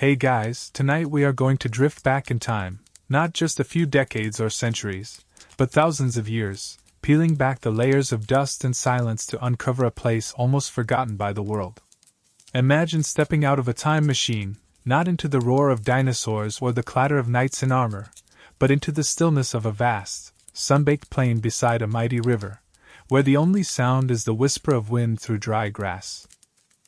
Hey guys, tonight we are going to drift back in time, not just a few decades or centuries, but thousands of years, peeling back the layers of dust and silence to uncover a place almost forgotten by the world. Imagine stepping out of a time machine, not into the roar of dinosaurs or the clatter of knights in armor, but into the stillness of a vast, sun-baked plain beside a mighty river, where the only sound is the whisper of wind through dry grass.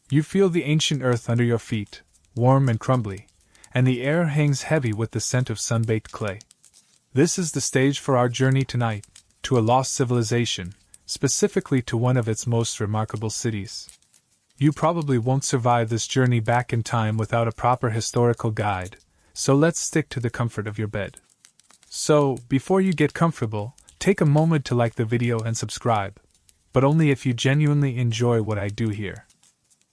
You feel the ancient earth under your feet, warm and crumbly, and the air hangs heavy with the scent of sun-baked clay. This is the stage for our journey tonight, to a lost civilization, specifically to one of its most remarkable cities. You probably won't survive this journey back in time without a proper historical guide, so let's stick to the comfort of your bed. So, before you get comfortable, take a moment to like the video and subscribe, but only if you genuinely enjoy what I do here.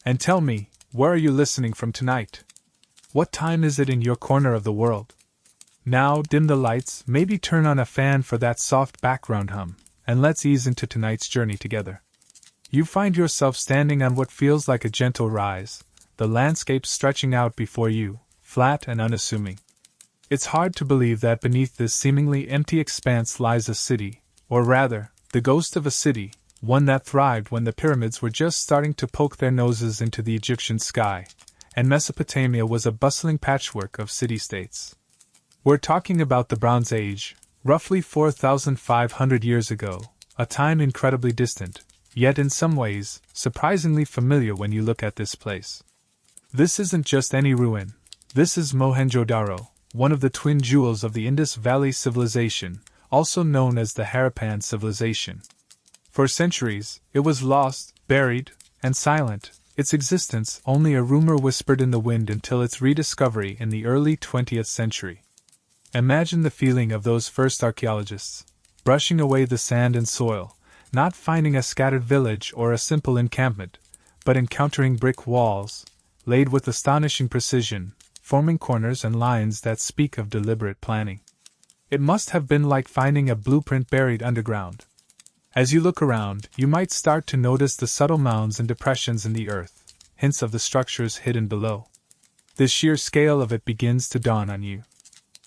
And tell me, where are you listening from tonight? What time is it in your corner of the world? Now dim the lights, maybe turn on a fan for that soft background hum, and let's ease into tonight's journey together. You find yourself standing on what feels like a gentle rise, the landscape stretching out before you, flat and unassuming. It's hard to believe that beneath this seemingly empty expanse lies a city, or rather, the ghost of a city, one that thrived when the pyramids were just starting to poke their noses into the Egyptian sky, and Mesopotamia was a bustling patchwork of city-states. We're talking about the Bronze Age, roughly 4,500 years ago, a time incredibly distant, yet in some ways, surprisingly familiar when you look at this place. This isn't just any ruin, this is Mohenjo-daro, one of the twin jewels of the Indus Valley Civilization, also known as the Harappan Civilization. For centuries, it was lost, buried, and silent, its existence only a rumor whispered in the wind until its rediscovery in the early 20th century. Imagine the feeling of those first archaeologists, brushing away the sand and soil, not finding a scattered village or a simple encampment, but encountering brick walls, laid with astonishing precision, forming corners and lines that speak of deliberate planning. It must have been like finding a blueprint buried underground. As you look around, you might start to notice the subtle mounds and depressions in the earth, hints of the structures hidden below. The sheer scale of it begins to dawn on you.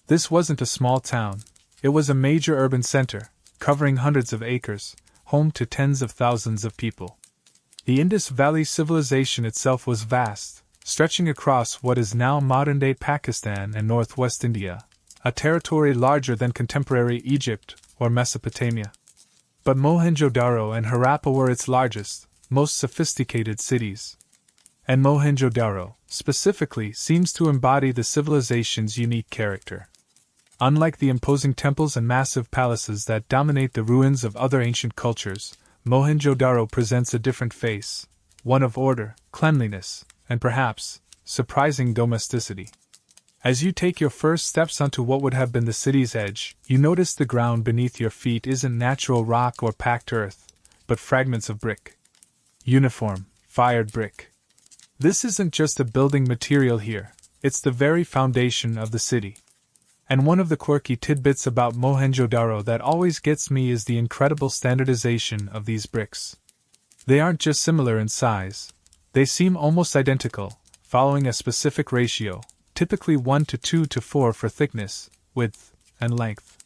This wasn't a small town, it was a major urban center, covering hundreds of acres, home to tens of thousands of people. The Indus Valley Civilization itself was vast, stretching across what is now modern-day Pakistan and northwest India, a territory larger than contemporary Egypt or Mesopotamia. But Mohenjo-daro and Harappa were its largest, most sophisticated cities. And Mohenjo-daro, specifically, seems to embody the civilization's unique character. Unlike the imposing temples and massive palaces that dominate the ruins of other ancient cultures, Mohenjo-daro presents a different face, one of order, cleanliness, and perhaps, surprising domesticity. As you take your first steps onto what would have been the city's edge, you notice the ground beneath your feet isn't natural rock or packed earth, but fragments of brick. Uniform, fired brick. This isn't just a building material here, it's the very foundation of the city. And one of the quirky tidbits about Mohenjo-daro that always gets me is the incredible standardization of these bricks. They aren't just similar in size, they seem almost identical, following a specific ratio, typically 1 to 2 to 4 for thickness, width, and length.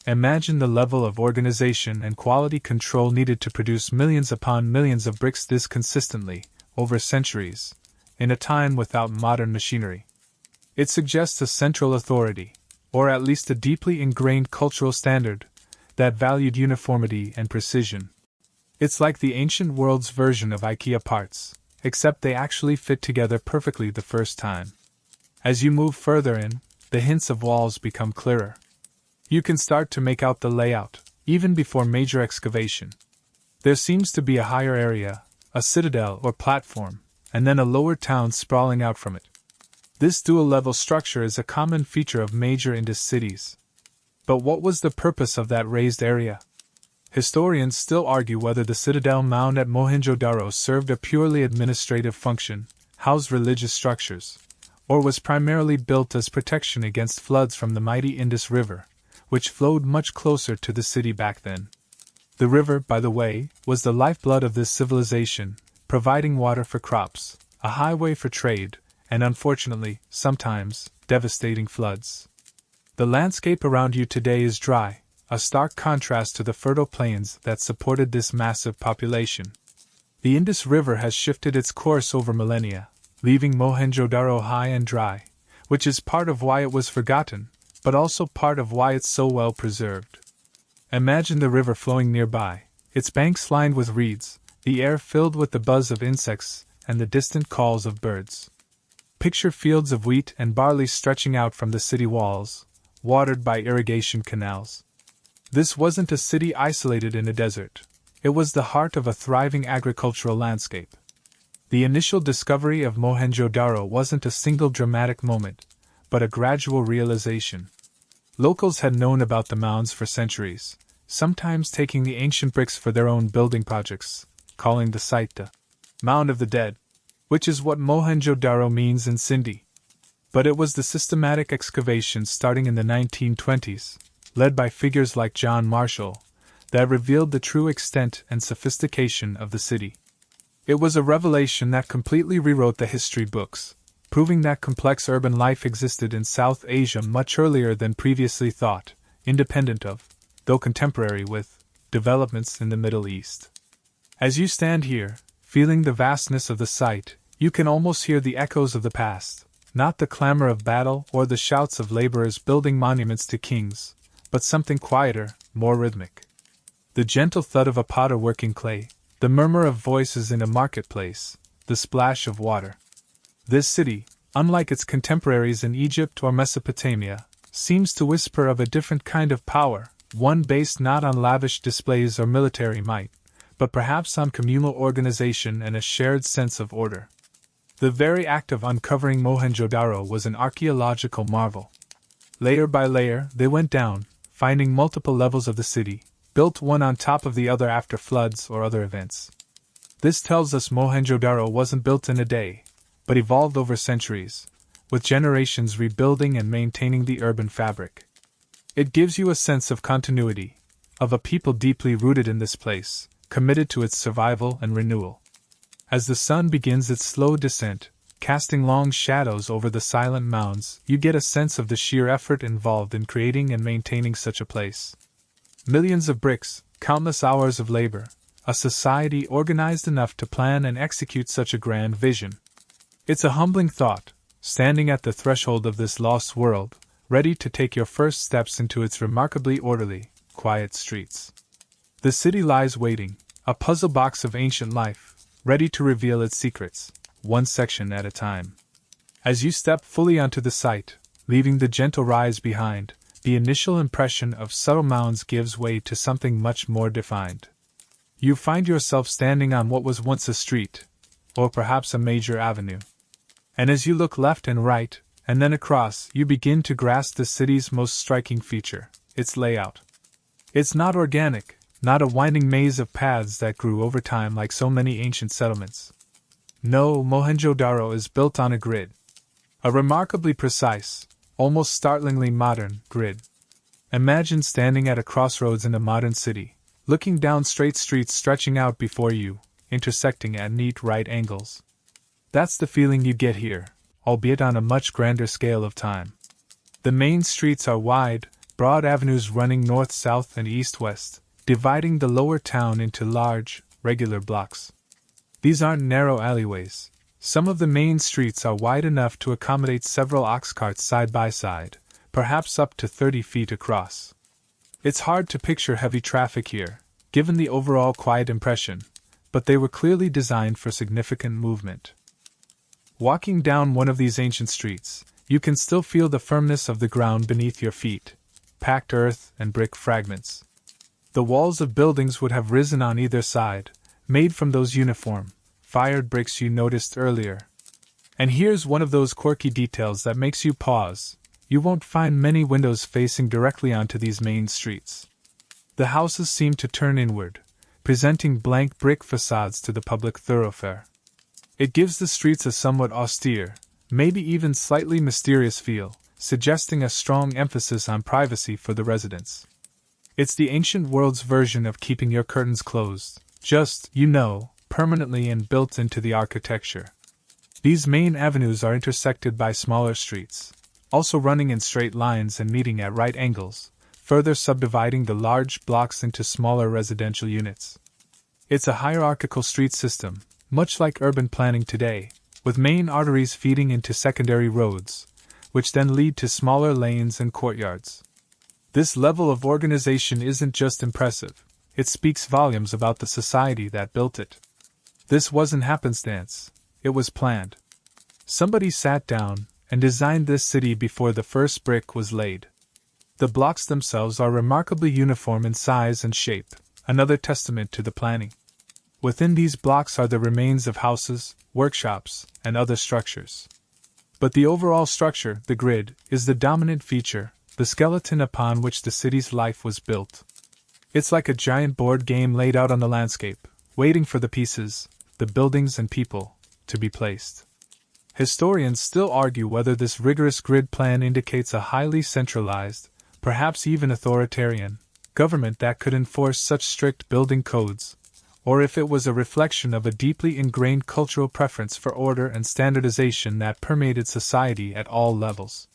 Imagine the level of organization and quality control needed to produce millions upon millions of bricks this consistently, over centuries, in a time without modern machinery. It suggests a central authority, or at least a deeply ingrained cultural standard, that valued uniformity and precision. It's like the ancient world's version of IKEA parts, except they actually fit together perfectly the first time. As you move further in, the hints of walls become clearer. You can start to make out the layout, even before major excavation. There seems to be a higher area, a citadel or platform, and then a lower town sprawling out from it. This dual-level structure is a common feature of major Indus cities. But what was the purpose of that raised area? Historians still argue whether the citadel mound at Mohenjo-daro served a purely administrative function, housed religious structures, or was primarily built as protection against floods from the mighty Indus River, which flowed much closer to the city back then. The river, by the way, was the lifeblood of this civilization, providing water for crops, a highway for trade, and unfortunately, sometimes, devastating floods. The landscape around you today is dry, a stark contrast to the fertile plains that supported this massive population. The Indus River has shifted its course over millennia, leaving Mohenjo-daro high and dry, which is part of why it was forgotten, but also part of why it's so well preserved. Imagine the river flowing nearby, its banks lined with reeds, the air filled with the buzz of insects and the distant calls of birds. Picture fields of wheat and barley stretching out from the city walls, watered by irrigation canals. This wasn't a city isolated in a desert. It was the heart of a thriving agricultural landscape. The initial discovery of Mohenjo-daro wasn't a single dramatic moment, but a gradual realization. Locals had known about the mounds for centuries, sometimes taking the ancient bricks for their own building projects, calling the site the Mound of the Dead, which is what Mohenjo-daro means in Sindhi. But it was the systematic excavations starting in the 1920s, led by figures like John Marshall, that revealed the true extent and sophistication of the city. It was a revelation that completely rewrote the history books, proving that complex urban life existed in South Asia much earlier than previously thought, independent of, though contemporary with, developments in the Middle East. As you stand here, feeling the vastness of the site, you can almost hear the echoes of the past, not the clamor of battle or the shouts of laborers building monuments to kings, but something quieter, more rhythmic. The gentle thud of a potter working clay, the murmur of voices in a marketplace, the splash of water. This city, unlike its contemporaries in Egypt or Mesopotamia, seems to whisper of a different kind of power, one based not on lavish displays or military might, but perhaps on communal organization and a shared sense of order. The very act of uncovering Mohenjo-daro was an archaeological marvel. Layer by layer, they went down, finding multiple levels of the city, built one on top of the other after floods or other events. This tells us Mohenjo-daro wasn't built in a day, but evolved over centuries, with generations rebuilding and maintaining the urban fabric. It gives you a sense of continuity, of a people deeply rooted in this place, committed to its survival and renewal. As the sun begins its slow descent, casting long shadows over the silent mounds, you get a sense of the sheer effort involved in creating and maintaining such a place. Millions of bricks, countless hours of labor, a society organized enough to plan and execute such a grand vision. It's a humbling thought, standing at the threshold of this lost world, ready to take your first steps into its remarkably orderly, quiet streets. The city lies waiting, a puzzle box of ancient life, ready to reveal its secrets, one section at a time. As you step fully onto the site, leaving the gentle rise behind, the initial impression of subtle mounds gives way to something much more defined. You find yourself standing on what was once a street, or perhaps a major avenue. And as you look left and right, and then across, you begin to grasp the city's most striking feature, its layout. It's not organic, not a winding maze of paths that grew over time like so many ancient settlements. No, Mohenjo-daro is built on a grid. A remarkably precise, almost startlingly modern, grid. Imagine standing at a crossroads in a modern city, looking down straight streets stretching out before you, intersecting at neat right angles. That's the feeling you get here, albeit on a much grander scale of time. The main streets are wide, broad avenues running north-south and east-west, dividing the lower town into large, regular blocks. These aren't narrow alleyways. Some of the main streets are wide enough to accommodate several ox carts side by side, perhaps up to 30 feet across. It's hard to picture heavy traffic here, given the overall quiet impression, but they were clearly designed for significant movement. Walking down one of these ancient streets, you can still feel the firmness of the ground beneath your feet, packed earth and brick fragments. The walls of buildings would have risen on either side, made from those uniform, fired bricks you noticed earlier. And here's one of those quirky details that makes you pause. You won't find many windows facing directly onto these main streets. The houses seem to turn inward, presenting blank brick facades to the public thoroughfare. It gives the streets a somewhat austere, maybe even slightly mysterious feel, suggesting a strong emphasis on privacy for the residents. It's the ancient world's version of keeping your curtains closed, just, permanently and built into the architecture. These main avenues are intersected by smaller streets, also running in straight lines and meeting at right angles, further subdividing the large blocks into smaller residential units. It's a hierarchical street system, much like urban planning today, with main arteries feeding into secondary roads, which then lead to smaller lanes and courtyards. This level of organization isn't just impressive, it speaks volumes about the society that built it. This wasn't happenstance, it was planned. Somebody sat down and designed this city before the first brick was laid. The blocks themselves are remarkably uniform in size and shape, another testament to the planning. Within these blocks are the remains of houses, workshops, and other structures. But the overall structure, the grid, is the dominant feature, the skeleton upon which the city's life was built. It's like a giant board game laid out on the landscape, waiting for the pieces, the buildings and people, to be placed. Historians still argue whether this rigorous grid plan indicates a highly centralized, perhaps even authoritarian, government that could enforce such strict building codes, or if it was a reflection of a deeply ingrained cultural preference for order and standardization that permeated society at all levels.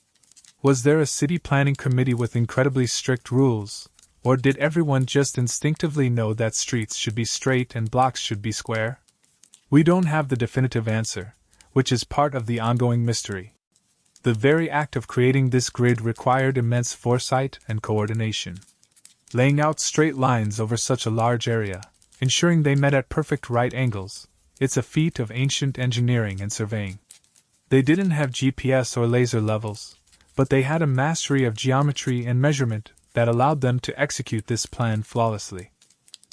Was there a city planning committee with incredibly strict rules, or did everyone just instinctively know that streets should be straight and blocks should be square? We don't have the definitive answer, which is part of the ongoing mystery. The very act of creating this grid required immense foresight and coordination. Laying out straight lines over such a large area, ensuring they met at perfect right angles, it's a feat of ancient engineering and surveying. They didn't have GPS or laser levels, but they had a mastery of geometry and measurement that allowed them to execute this plan flawlessly.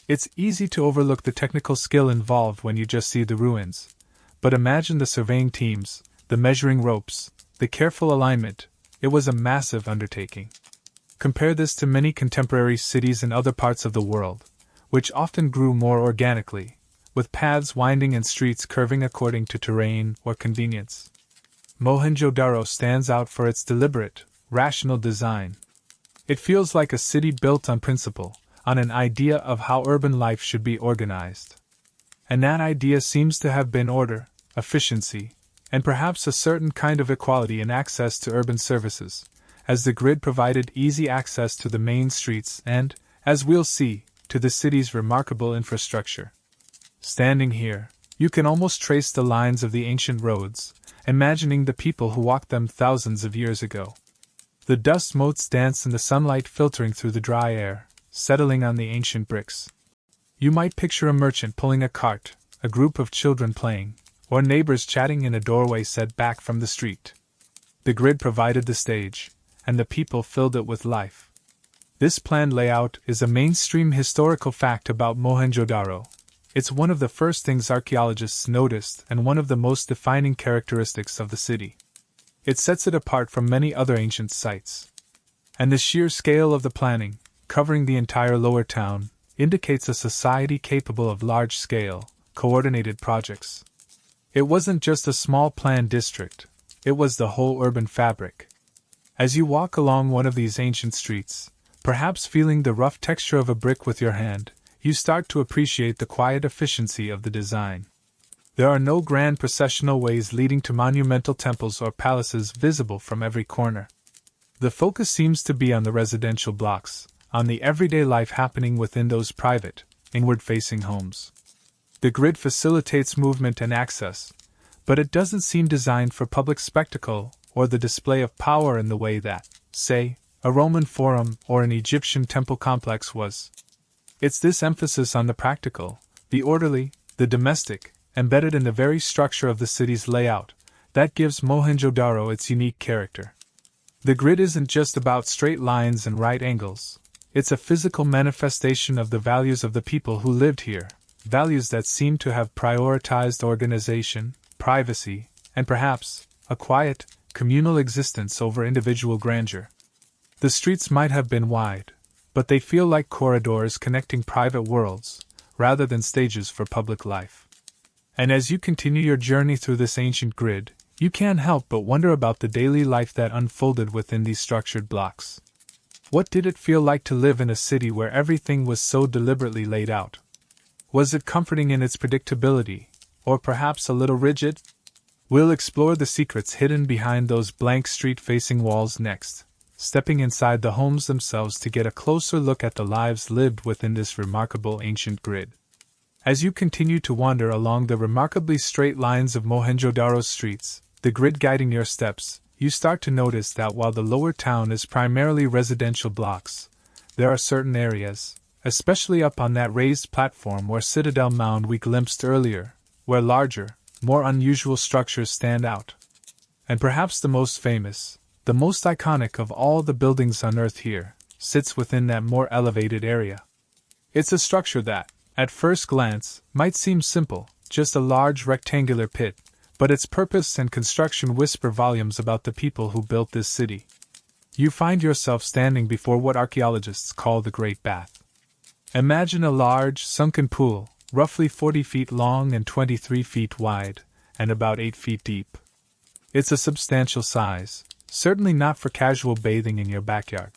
It's easy to overlook the technical skill involved when you just see the ruins, but imagine the surveying teams, the measuring ropes, the careful alignment. It was a massive undertaking. Compare this to many contemporary cities in other parts of the world, which often grew more organically, with paths winding and streets curving according to terrain or convenience. Mohenjo-daro stands out for its deliberate, rational design. It feels like a city built on principle, on an idea of how urban life should be organized. And that idea seems to have been order, efficiency, and perhaps a certain kind of equality in access to urban services, as the grid provided easy access to the main streets and, as we'll see, to the city's remarkable infrastructure. Standing here, you can almost trace the lines of the ancient roads, imagining the people who walked them thousands of years ago. The dust motes dance in the sunlight filtering through the dry air, settling on the ancient bricks. You might picture a merchant pulling a cart, a group of children playing, or neighbors chatting in a doorway set back from the street. The grid provided the stage, and the people filled it with life. This planned layout is a mainstream historical fact about Mohenjo-daro. It's one of the first things archaeologists noticed and one of the most defining characteristics of the city. It sets it apart from many other ancient sites. And the sheer scale of the planning, covering the entire lower town, indicates a society capable of large-scale, coordinated projects. It wasn't just a small planned district, it was the whole urban fabric. As you walk along one of these ancient streets, perhaps feeling the rough texture of a brick with your hand, you start to appreciate the quiet efficiency of the design. There are no grand processional ways leading to monumental temples or palaces visible from every corner. The focus seems to be on the residential blocks, on the everyday life happening within those private, inward-facing homes. The grid facilitates movement and access, but it doesn't seem designed for public spectacle or the display of power in the way that, say, a Roman forum or an Egyptian temple complex was. It's this emphasis on the practical, the orderly, the domestic, embedded in the very structure of the city's layout, that gives Mohenjo-daro its unique character. The grid isn't just about straight lines and right angles. It's a physical manifestation of the values of the people who lived here, values that seem to have prioritized organization, privacy, and perhaps, a quiet, communal existence over individual grandeur. The streets might have been wide, but they feel like corridors connecting private worlds, rather than stages for public life. And as you continue your journey through this ancient grid, you can't help but wonder about the daily life that unfolded within these structured blocks. What did it feel like to live in a city where everything was so deliberately laid out? Was it comforting in its predictability, or perhaps a little rigid? We'll explore the secrets hidden behind those blank street-facing walls next, stepping inside the homes themselves to get a closer look at the lives lived within this remarkable ancient grid. As you continue to wander along the remarkably straight lines of Mohenjo-daro's streets, the grid guiding your steps, you start to notice that while the lower town is primarily residential blocks, there are certain areas, especially up on that raised platform or citadel mound we glimpsed earlier, where larger, more unusual structures stand out. And perhaps the most famous, the most iconic of all the buildings unearthed here, sits within that more elevated area. It's a structure that, at first glance, might seem simple, just a large rectangular pit, but its purpose and construction whisper volumes about the people who built this city. You find yourself standing before what archaeologists call the Great Bath. Imagine a large, sunken pool, roughly 40 feet long and 23 feet wide, and about 8 feet deep. It's a substantial size, certainly not for casual bathing in your backyard.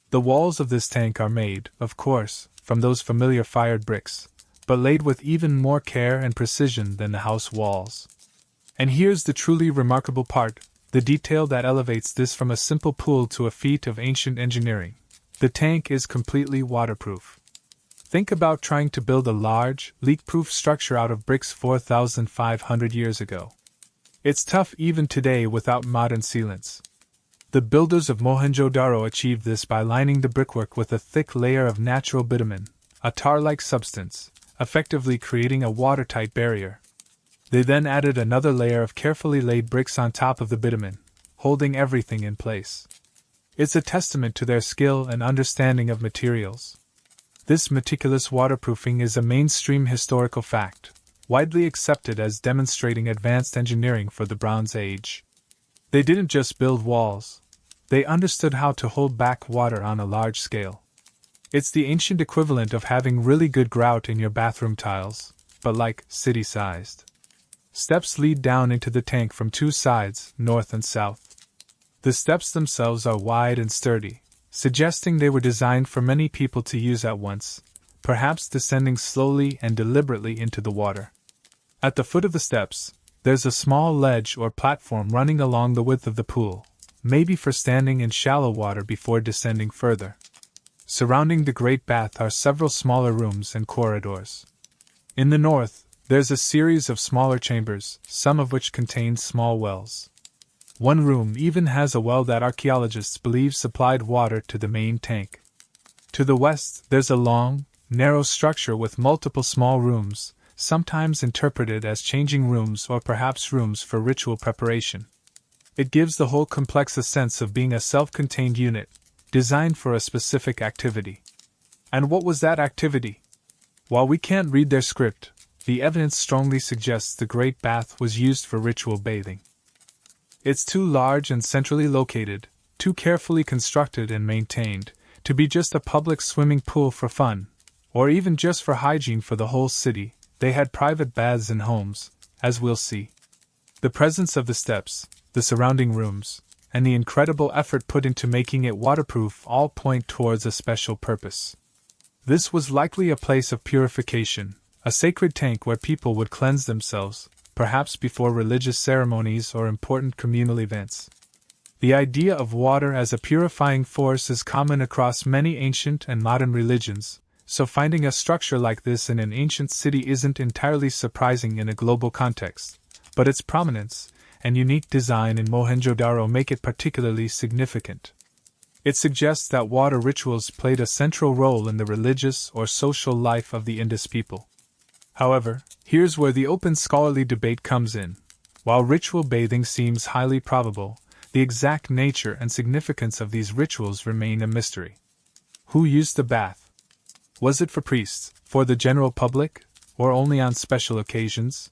The walls of this tank are made, of course, from those familiar fired bricks, but laid with even more care and precision than the house walls. And here's the truly remarkable part, the detail that elevates this from a simple pool to a feat of ancient engineering. The tank is completely waterproof. Think about trying to build a large, leak-proof structure out of bricks 4,500 years ago. It's tough even today without modern sealants. The builders of Mohenjo-daro achieved this by lining the brickwork with a thick layer of natural bitumen, a tar-like substance, effectively creating a watertight barrier. They then added another layer of carefully laid bricks on top of the bitumen, holding everything in place. It's a testament to their skill and understanding of materials. This meticulous waterproofing is a mainstream historical fact, widely accepted as demonstrating advanced engineering for the Bronze Age. They didn't just build walls. They understood how to hold back water on a large scale. It's the ancient equivalent of having really good grout in your bathroom tiles, but like city-sized. Steps lead down into the tank from two sides, north and south. The steps themselves are wide and sturdy, suggesting they were designed for many people to use at once, perhaps descending slowly and deliberately into the water. At the foot of the steps, there's a small ledge or platform running along the width of the pool, maybe for standing in shallow water before descending further. Surrounding the Great Bath are several smaller rooms and corridors. In the north, there's a series of smaller chambers, some of which contain small wells. One room even has a well that archaeologists believe supplied water to the main tank. To the west, there's a long, narrow structure with multiple small rooms, sometimes interpreted as changing rooms or perhaps rooms for ritual preparation. It gives the whole complex a sense of being a self-contained unit, designed for a specific activity. And what was that activity? While we can't read their script, the evidence strongly suggests the Great Bath was used for ritual bathing. It's too large and centrally located, too carefully constructed and maintained, to be just a public swimming pool for fun, or even just for hygiene for the whole city. They had private baths in homes, as we'll see. The presence of the steps, the surrounding rooms, and the incredible effort put into making it waterproof all point towards a special purpose. This was likely a place of purification, a sacred tank where people would cleanse themselves, perhaps before religious ceremonies or important communal events. The idea of water as a purifying force is common across many ancient and modern religions, so finding a structure like this in an ancient city isn't entirely surprising in a global context, but its prominence and unique design in Mohenjo-daro make it particularly significant. It suggests that water rituals played a central role in the religious or social life of the Indus people. However, here's where the open scholarly debate comes in. While ritual bathing seems highly probable, the exact nature and significance of these rituals remain a mystery. Who used the bath? Was it for priests, for the general public, or only on special occasions?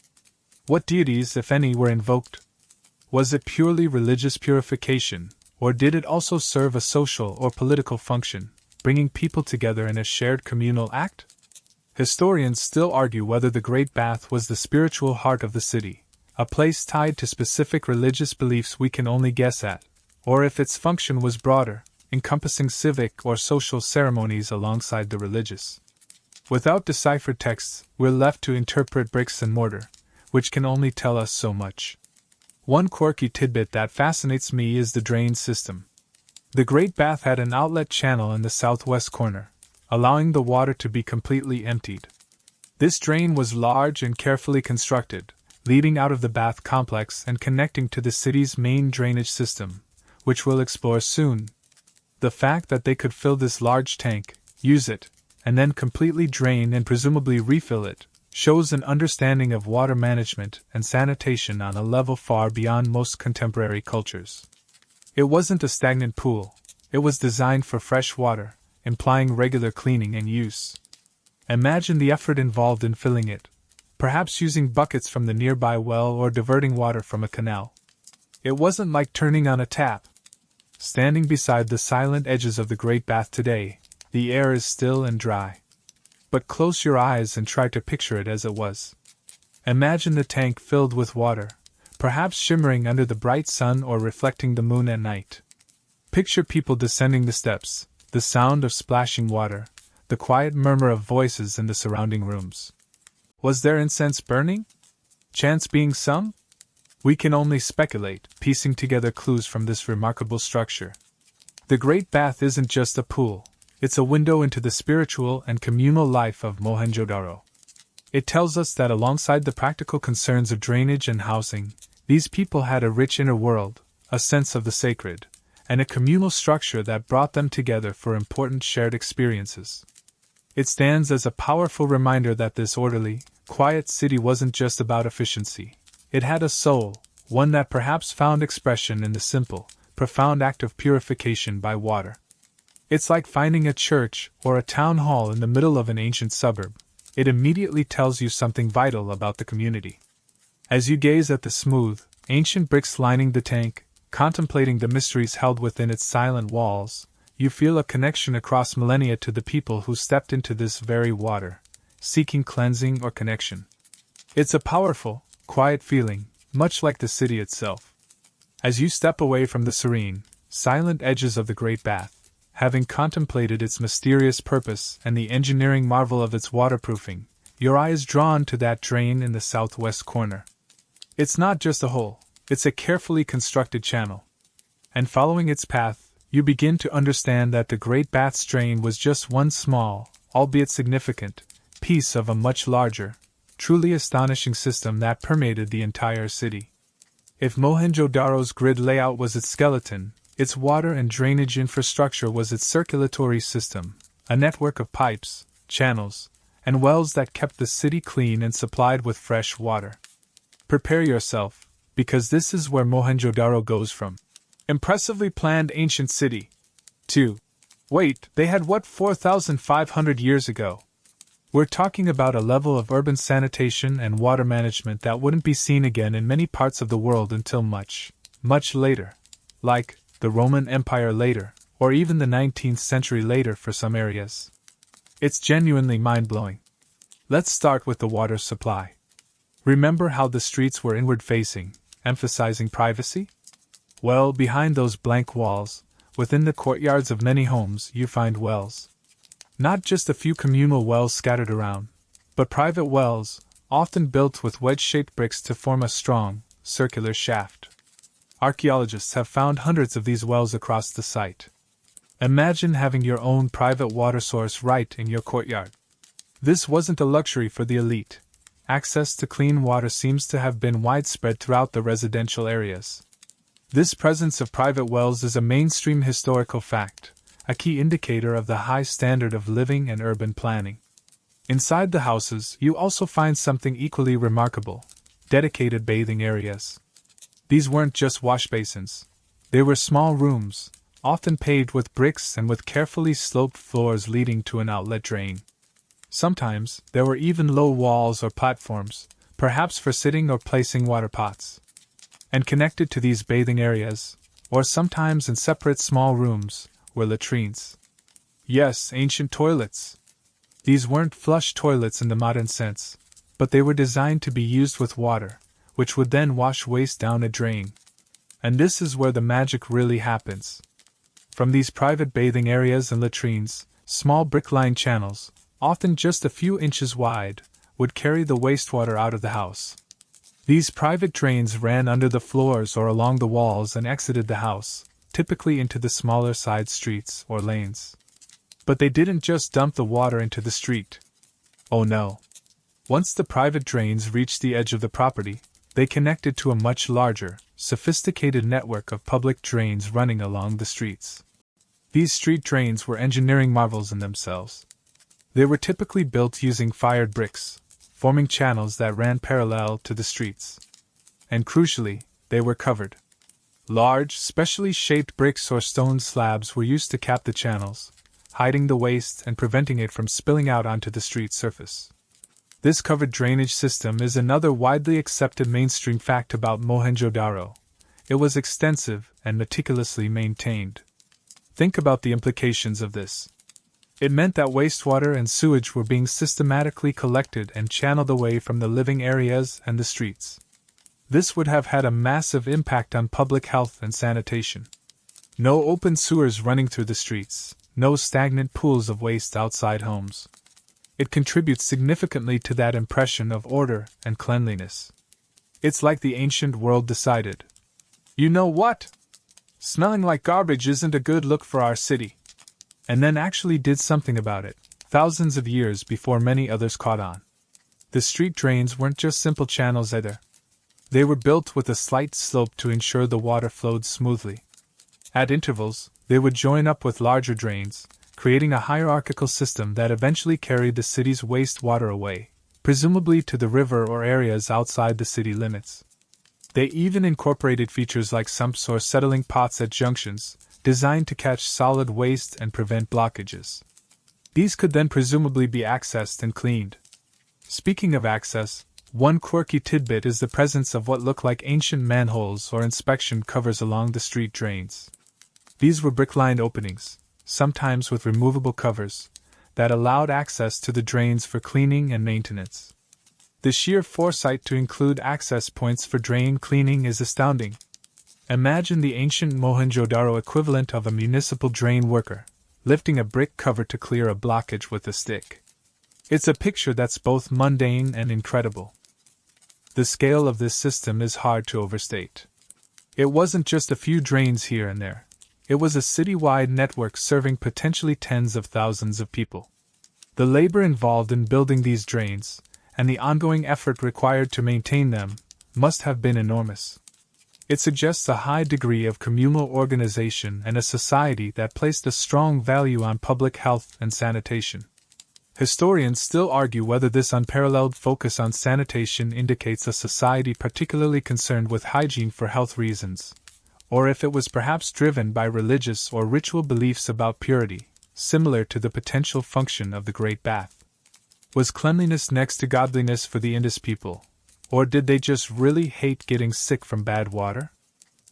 What deities, if any, were invoked? Was it purely religious purification, or did it also serve a social or political function, bringing people together in a shared communal act? Historians still argue whether the Great Bath was the spiritual heart of the city, a place tied to specific religious beliefs we can only guess at, or if its function was broader, encompassing civic or social ceremonies alongside the religious. Without deciphered texts, we're left to interpret bricks and mortar, which can only tell us so much. One quirky tidbit that fascinates me is the drain system. The Great Bath had an outlet channel in the southwest corner, allowing the water to be completely emptied. This drain was large and carefully constructed, leading out of the bath complex and connecting to the city's main drainage system, which we'll explore soon. The fact that they could fill this large tank, use it, and then completely drain and presumably refill it, shows an understanding of water management and sanitation on a level far beyond most contemporary cultures. It wasn't a stagnant pool, it was designed for fresh water, implying regular cleaning and use. Imagine the effort involved in filling it, perhaps using buckets from the nearby well or diverting water from a canal. It wasn't like turning on a tap. Standing beside the silent edges of the Great Bath today, the air is still and dry. But close your eyes and try to picture it as it was. Imagine the tank filled with water, perhaps shimmering under the bright sun or reflecting the moon at night. Picture people descending the steps, the sound of splashing water, the quiet murmur of voices in the surrounding rooms. Was there incense burning? Chants being sung? We can only speculate, piecing together clues from this remarkable structure. The Great Bath isn't just a pool, it's a window into the spiritual and communal life of Mohenjo-daro. It tells us that alongside the practical concerns of drainage and housing, these people had a rich inner world, a sense of the sacred, and a communal structure that brought them together for important shared experiences. It stands as a powerful reminder that this orderly, quiet city wasn't just about efficiency. It had a soul, one that perhaps found expression in the simple, profound act of purification by water. It's like finding a church or a town hall in the middle of an ancient suburb. It immediately tells you something vital about the community. As you gaze at the smooth, ancient bricks lining the tank, contemplating the mysteries held within its silent walls, you feel a connection across millennia to the people who stepped into this very water, seeking cleansing or connection. It's a powerful, quiet feeling, much like the city itself. As you step away from the serene, silent edges of the Great Bath, having contemplated its mysterious purpose and the engineering marvel of its waterproofing, your eye is drawn to that drain in the southwest corner. It's not just a hole, it's a carefully constructed channel. And following its path, you begin to understand that the Great Bath's drain was just one small, albeit significant, piece of a much larger, truly astonishing system that permeated the entire city. If Mohenjo-daro's grid layout was its skeleton, its water and drainage infrastructure was its circulatory system, a network of pipes, channels, and wells that kept the city clean and supplied with fresh water. Prepare yourself, because this is where Mohenjo-daro goes from impressively planned ancient city to, wait, they had what 4,500 years ago? We're talking about a level of urban sanitation and water management that wouldn't be seen again in many parts of the world until much, much later, like the Roman Empire later, or even the 19th century later for some areas. It's genuinely mind-blowing. Let's start with the water supply. Remember how the streets were inward-facing, emphasizing privacy? Well, behind those blank walls, within the courtyards of many homes, you find wells. Not just a few communal wells scattered around, but private wells, often built with wedge-shaped bricks to form a strong, circular shaft. Archaeologists have found hundreds of these wells across the site. Imagine having your own private water source right in your courtyard. This wasn't a luxury for the elite. Access to clean water seems to have been widespread throughout the residential areas. This presence of private wells is a mainstream historical fact, a key indicator of the high standard of living and urban planning. Inside the houses, you also find something equally remarkable: dedicated bathing areas. These weren't just wash basins. They were small rooms, often paved with bricks and with carefully sloped floors leading to an outlet drain. Sometimes, there were even low walls or platforms, perhaps for sitting or placing water pots. And connected to these bathing areas, or sometimes in separate small rooms, were latrines. Yes, ancient toilets. These weren't flush toilets in the modern sense, but they were designed to be used with water, which would then wash waste down a drain. And this is where the magic really happens. From these private bathing areas and latrines, small brick-lined channels, often just a few inches wide, would carry the wastewater out of the house. These private drains ran under the floors or along the walls and exited the house, typically into the smaller side streets or lanes. But they didn't just dump the water into the street. Oh no. Once the private drains reached the edge of the property, they connected to a much larger, sophisticated network of public drains running along the streets. These street drains were engineering marvels in themselves. They were typically built using fired bricks, forming channels that ran parallel to the streets. And crucially, they were covered. Large, specially shaped bricks or stone slabs were used to cap the channels, hiding the waste and preventing it from spilling out onto the street surface. This covered drainage system is another widely accepted mainstream fact about Mohenjo-daro. It was extensive and meticulously maintained. Think about the implications of this. It meant that wastewater and sewage were being systematically collected and channeled away from the living areas and the streets. This would have had a massive impact on public health and sanitation. No open sewers running through the streets, no stagnant pools of waste outside homes. It contributes significantly to that impression of order and cleanliness. It's like the ancient world decided, you know what? Smelling like garbage isn't a good look for our city. And then actually did something about it, thousands of years before many others caught on. The street drains weren't just simple channels either. They were built with a slight slope to ensure the water flowed smoothly. At intervals, they would join up with larger drains, creating a hierarchical system that eventually carried the city's wastewater away, presumably to the river or areas outside the city limits. They even incorporated features like sumps or settling pots at junctions, designed to catch solid waste and prevent blockages. These could then presumably be accessed and cleaned. Speaking of access, one quirky tidbit is the presence of what look like ancient manholes or inspection covers along the street drains. These were brick-lined openings, sometimes with removable covers, that allowed access to the drains for cleaning and maintenance. The sheer foresight to include access points for drain cleaning is astounding. Imagine the ancient Mohenjo-daro equivalent of a municipal drain worker, lifting a brick cover to clear a blockage with a stick. It's a picture that's both mundane and incredible. The scale of this system is hard to overstate. It wasn't just a few drains here and there. It was a city-wide network serving potentially tens of thousands of people. The labor involved in building these drains, and the ongoing effort required to maintain them, must have been enormous. It suggests a high degree of communal organization and a society that placed a strong value on public health and sanitation. Historians still argue whether this unparalleled focus on sanitation indicates a society particularly concerned with hygiene for health reasons, or if it was perhaps driven by religious or ritual beliefs about purity, similar to the potential function of the Great Bath. Was cleanliness next to godliness for the Indus people, or did they just really hate getting sick from bad water?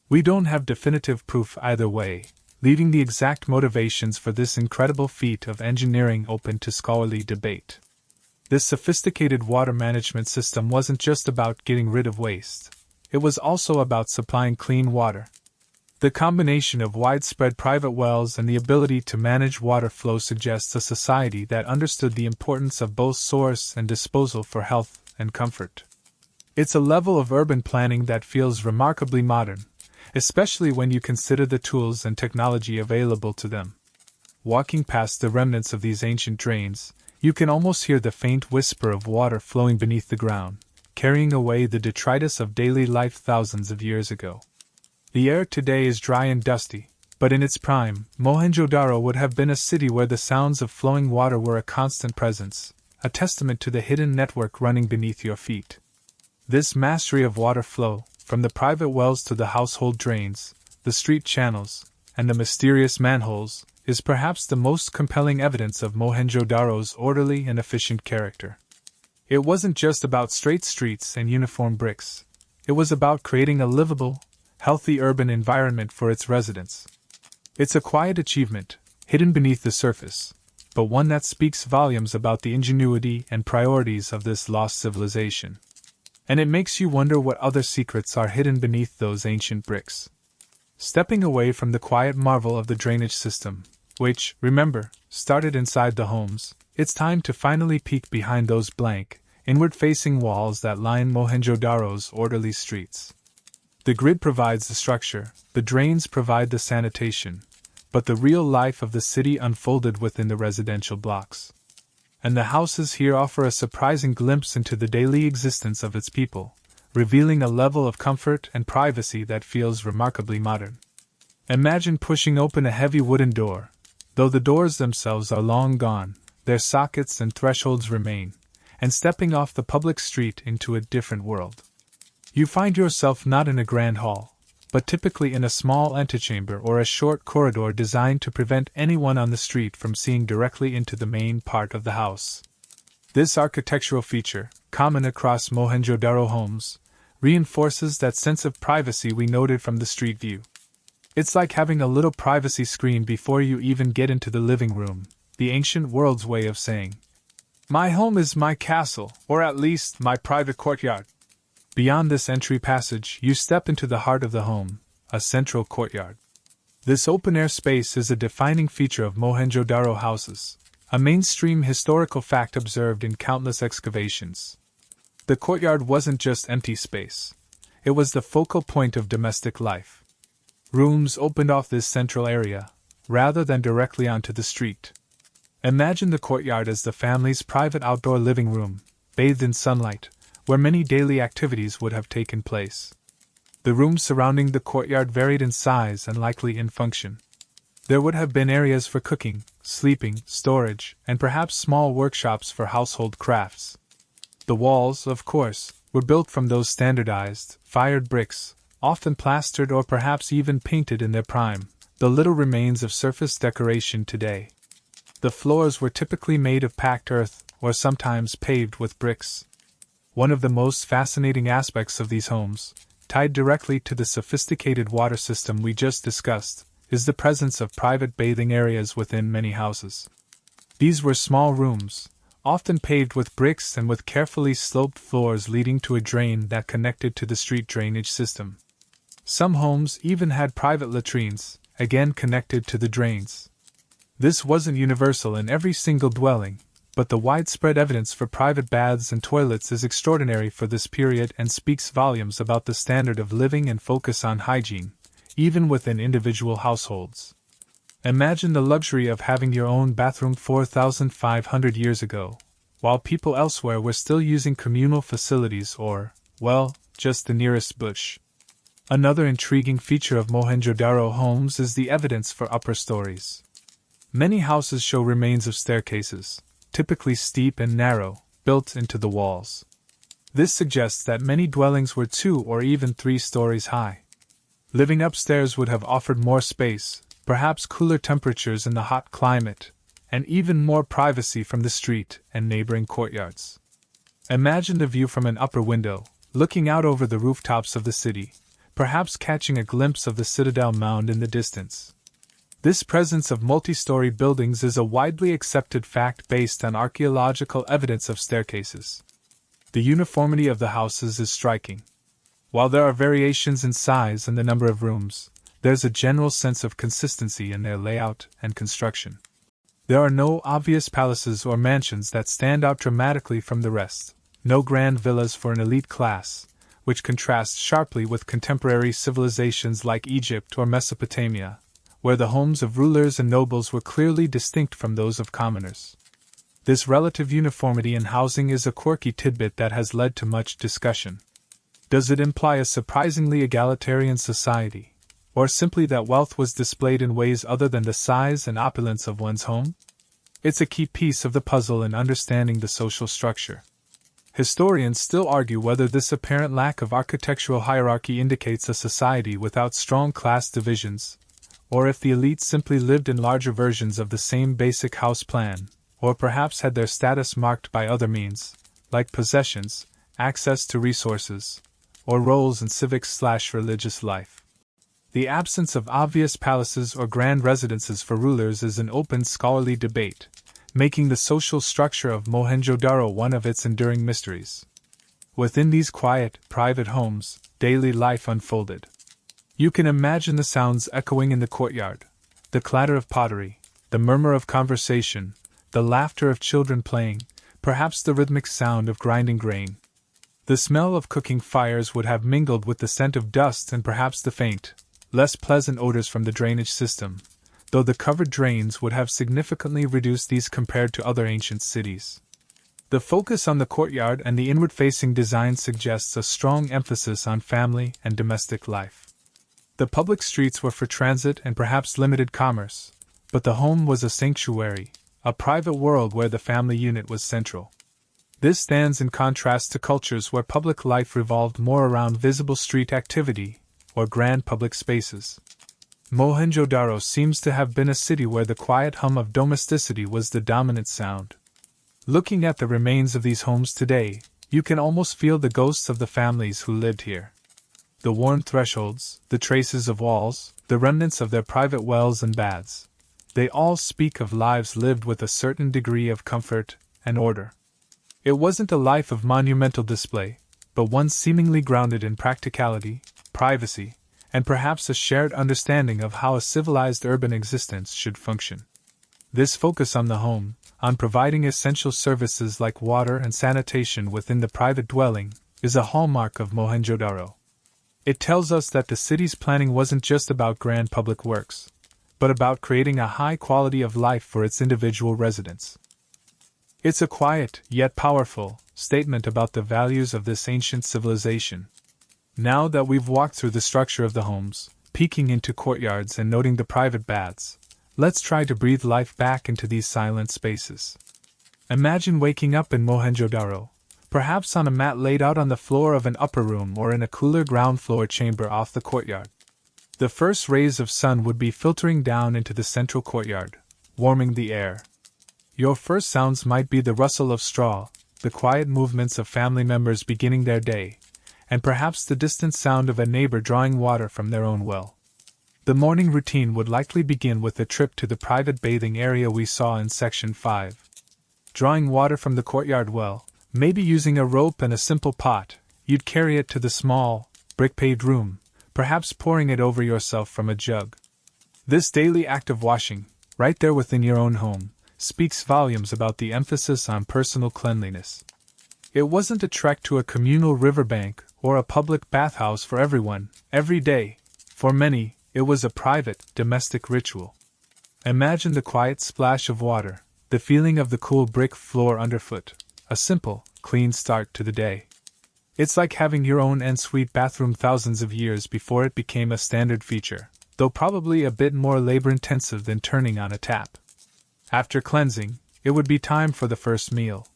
We don't have definitive proof either way, leaving the exact motivations for this incredible feat of engineering open to scholarly debate. This sophisticated water management system wasn't just about getting rid of waste, it was also about supplying clean water. The combination of widespread private wells and the ability to manage water flow suggests a society that understood the importance of both source and disposal for health and comfort. It's a level of urban planning that feels remarkably modern, especially when you consider the tools and technology available to them. Walking past the remnants of these ancient drains, you can almost hear the faint whisper of water flowing beneath the ground, carrying away the detritus of daily life thousands of years ago. The air today is dry and dusty, but in its prime, Mohenjo-daro would have been a city where the sounds of flowing water were a constant presence, a testament to the hidden network running beneath your feet. This mastery of water flow, from the private wells to the household drains, the street channels, and the mysterious manholes, is perhaps the most compelling evidence of Mohenjo-daro's orderly and efficient character. It wasn't just about straight streets and uniform bricks. It was about creating a livable, healthy urban environment for its residents. It's a quiet achievement, hidden beneath the surface, but one that speaks volumes about the ingenuity and priorities of this lost civilization. And it makes you wonder what other secrets are hidden beneath those ancient bricks. Stepping away from the quiet marvel of the drainage system, which, remember, started inside the homes, it's time to finally peek behind those blank, inward-facing walls that line Mohenjo-daro's orderly streets. The grid provides the structure, the drains provide the sanitation, but the real life of the city unfolded within the residential blocks. And the houses here offer a surprising glimpse into the daily existence of its people, revealing a level of comfort and privacy that feels remarkably modern. Imagine pushing open a heavy wooden door. Though the doors themselves are long gone, their sockets and thresholds remain, and stepping off the public street into a different world. You find yourself not in a grand hall, but typically in a small antechamber or a short corridor designed to prevent anyone on the street from seeing directly into the main part of the house. This architectural feature, common across Mohenjo-daro homes, reinforces that sense of privacy we noted from the street view. It's like having a little privacy screen before you even get into the living room, the ancient world's way of saying, "My home is my castle, or at least my private courtyard." Beyond this entry passage, you step into the heart of the home, a central courtyard. This open-air space is a defining feature of Mohenjo-daro houses, a mainstream historical fact observed in countless excavations. The courtyard wasn't just empty space. It was the focal point of domestic life. Rooms opened off this central area, rather than directly onto the street. Imagine the courtyard as the family's private outdoor living room, bathed in sunlight, where many daily activities would have taken place. The rooms surrounding the courtyard varied in size and likely in function. There would have been areas for cooking, sleeping, storage, and perhaps small workshops for household crafts. The walls, of course, were built from those standardized, fired bricks, often plastered or perhaps even painted in their prime, the little remains of surface decoration today. The floors were typically made of packed earth, or sometimes paved with bricks. One of the most fascinating aspects of these homes, tied directly to the sophisticated water system we just discussed, is the presence of private bathing areas within many houses. These were small rooms, often paved with bricks and with carefully sloped floors leading to a drain that connected to the street drainage system. Some homes even had private latrines, again connected to the drains. This wasn't universal in every single dwelling, but the widespread evidence for private baths and toilets is extraordinary for this period and speaks volumes about the standard of living and focus on hygiene, even within individual households. Imagine the luxury of having your own bathroom 4,500 years ago, while people elsewhere were still using communal facilities or, well, just the nearest bush. Another intriguing feature of Mohenjo-daro homes is the evidence for upper stories. Many houses show remains of staircases, typically steep and narrow, built into the walls. This suggests that many dwellings were 2 or even 3 stories high. Living upstairs would have offered more space, perhaps cooler temperatures in the hot climate, and even more privacy from the street and neighboring courtyards. Imagine the view from an upper window, looking out over the rooftops of the city, perhaps catching a glimpse of the Citadel Mound in the distance. This presence of multi-story buildings is a widely accepted fact based on archaeological evidence of staircases. The uniformity of the houses is striking. While there are variations in size and the number of rooms, there's a general sense of consistency in their layout and construction. There are no obvious palaces or mansions that stand out dramatically from the rest, no grand villas for an elite class, which contrasts sharply with contemporary civilizations like Egypt or Mesopotamia, where the homes of rulers and nobles were clearly distinct from those of commoners. This relative uniformity in housing is a quirky tidbit that has led to much discussion. Does it imply a surprisingly egalitarian society, or simply that wealth was displayed in ways other than the size and opulence of one's home? It's a key piece of the puzzle in understanding the social structure. Historians still argue whether this apparent lack of architectural hierarchy indicates a society without strong class divisions, or if the elite simply lived in larger versions of the same basic house plan, or perhaps had their status marked by other means, like possessions, access to resources, or roles in civic/religious life. The absence of obvious palaces or grand residences for rulers is an open scholarly debate, making the social structure of Mohenjo-daro one of its enduring mysteries. Within these quiet, private homes, daily life unfolded. You can imagine the sounds echoing in the courtyard, the clatter of pottery, the murmur of conversation, the laughter of children playing, perhaps the rhythmic sound of grinding grain. The smell of cooking fires would have mingled with the scent of dust and perhaps the faint, less pleasant odors from the drainage system, though the covered drains would have significantly reduced these compared to other ancient cities. The focus on the courtyard and the inward-facing design suggests a strong emphasis on family and domestic life. The public streets were for transit and perhaps limited commerce, but the home was a sanctuary, a private world where the family unit was central. This stands in contrast to cultures where public life revolved more around visible street activity or grand public spaces. Mohenjo-daro seems to have been a city where the quiet hum of domesticity was the dominant sound. Looking at the remains of these homes today, you can almost feel the ghosts of the families who lived here. The worn thresholds, the traces of walls, the remnants of their private wells and baths. They all speak of lives lived with a certain degree of comfort and order. It wasn't a life of monumental display, but one seemingly grounded in practicality, privacy, and perhaps a shared understanding of how a civilized urban existence should function. This focus on the home, on providing essential services like water and sanitation within the private dwelling, is a hallmark of Mohenjo-daro. It tells us that the city's planning wasn't just about grand public works, but about creating a high quality of life for its individual residents. It's a quiet, yet powerful, statement about the values of this ancient civilization. Now that we've walked through the structure of the homes, peeking into courtyards and noting the private baths, let's try to breathe life back into these silent spaces. Imagine waking up in Mohenjo-daro, perhaps on a mat laid out on the floor of an upper room or in a cooler ground floor chamber off the courtyard. The first rays of sun would be filtering down into the central courtyard, warming the air. Your first sounds might be the rustle of straw, the quiet movements of family members beginning their day, and perhaps the distant sound of a neighbor drawing water from their own well. The morning routine would likely begin with a trip to the private bathing area we saw in Section 5. Drawing water from the courtyard well, maybe using a rope and a simple pot, you'd carry it to the small, brick-paved room, perhaps pouring it over yourself from a jug. This daily act of washing, right there within your own home, speaks volumes about the emphasis on personal cleanliness. It wasn't a trek to a communal riverbank or a public bathhouse for everyone, every day. For many, it was a private, domestic ritual. Imagine the quiet splash of water, the feeling of the cool brick floor underfoot, a simple, clean start to the day. It's like having your own en-suite bathroom thousands of years before it became a standard feature, though probably a bit more labor-intensive than turning on a tap. After cleansing, it would be time for the first meal.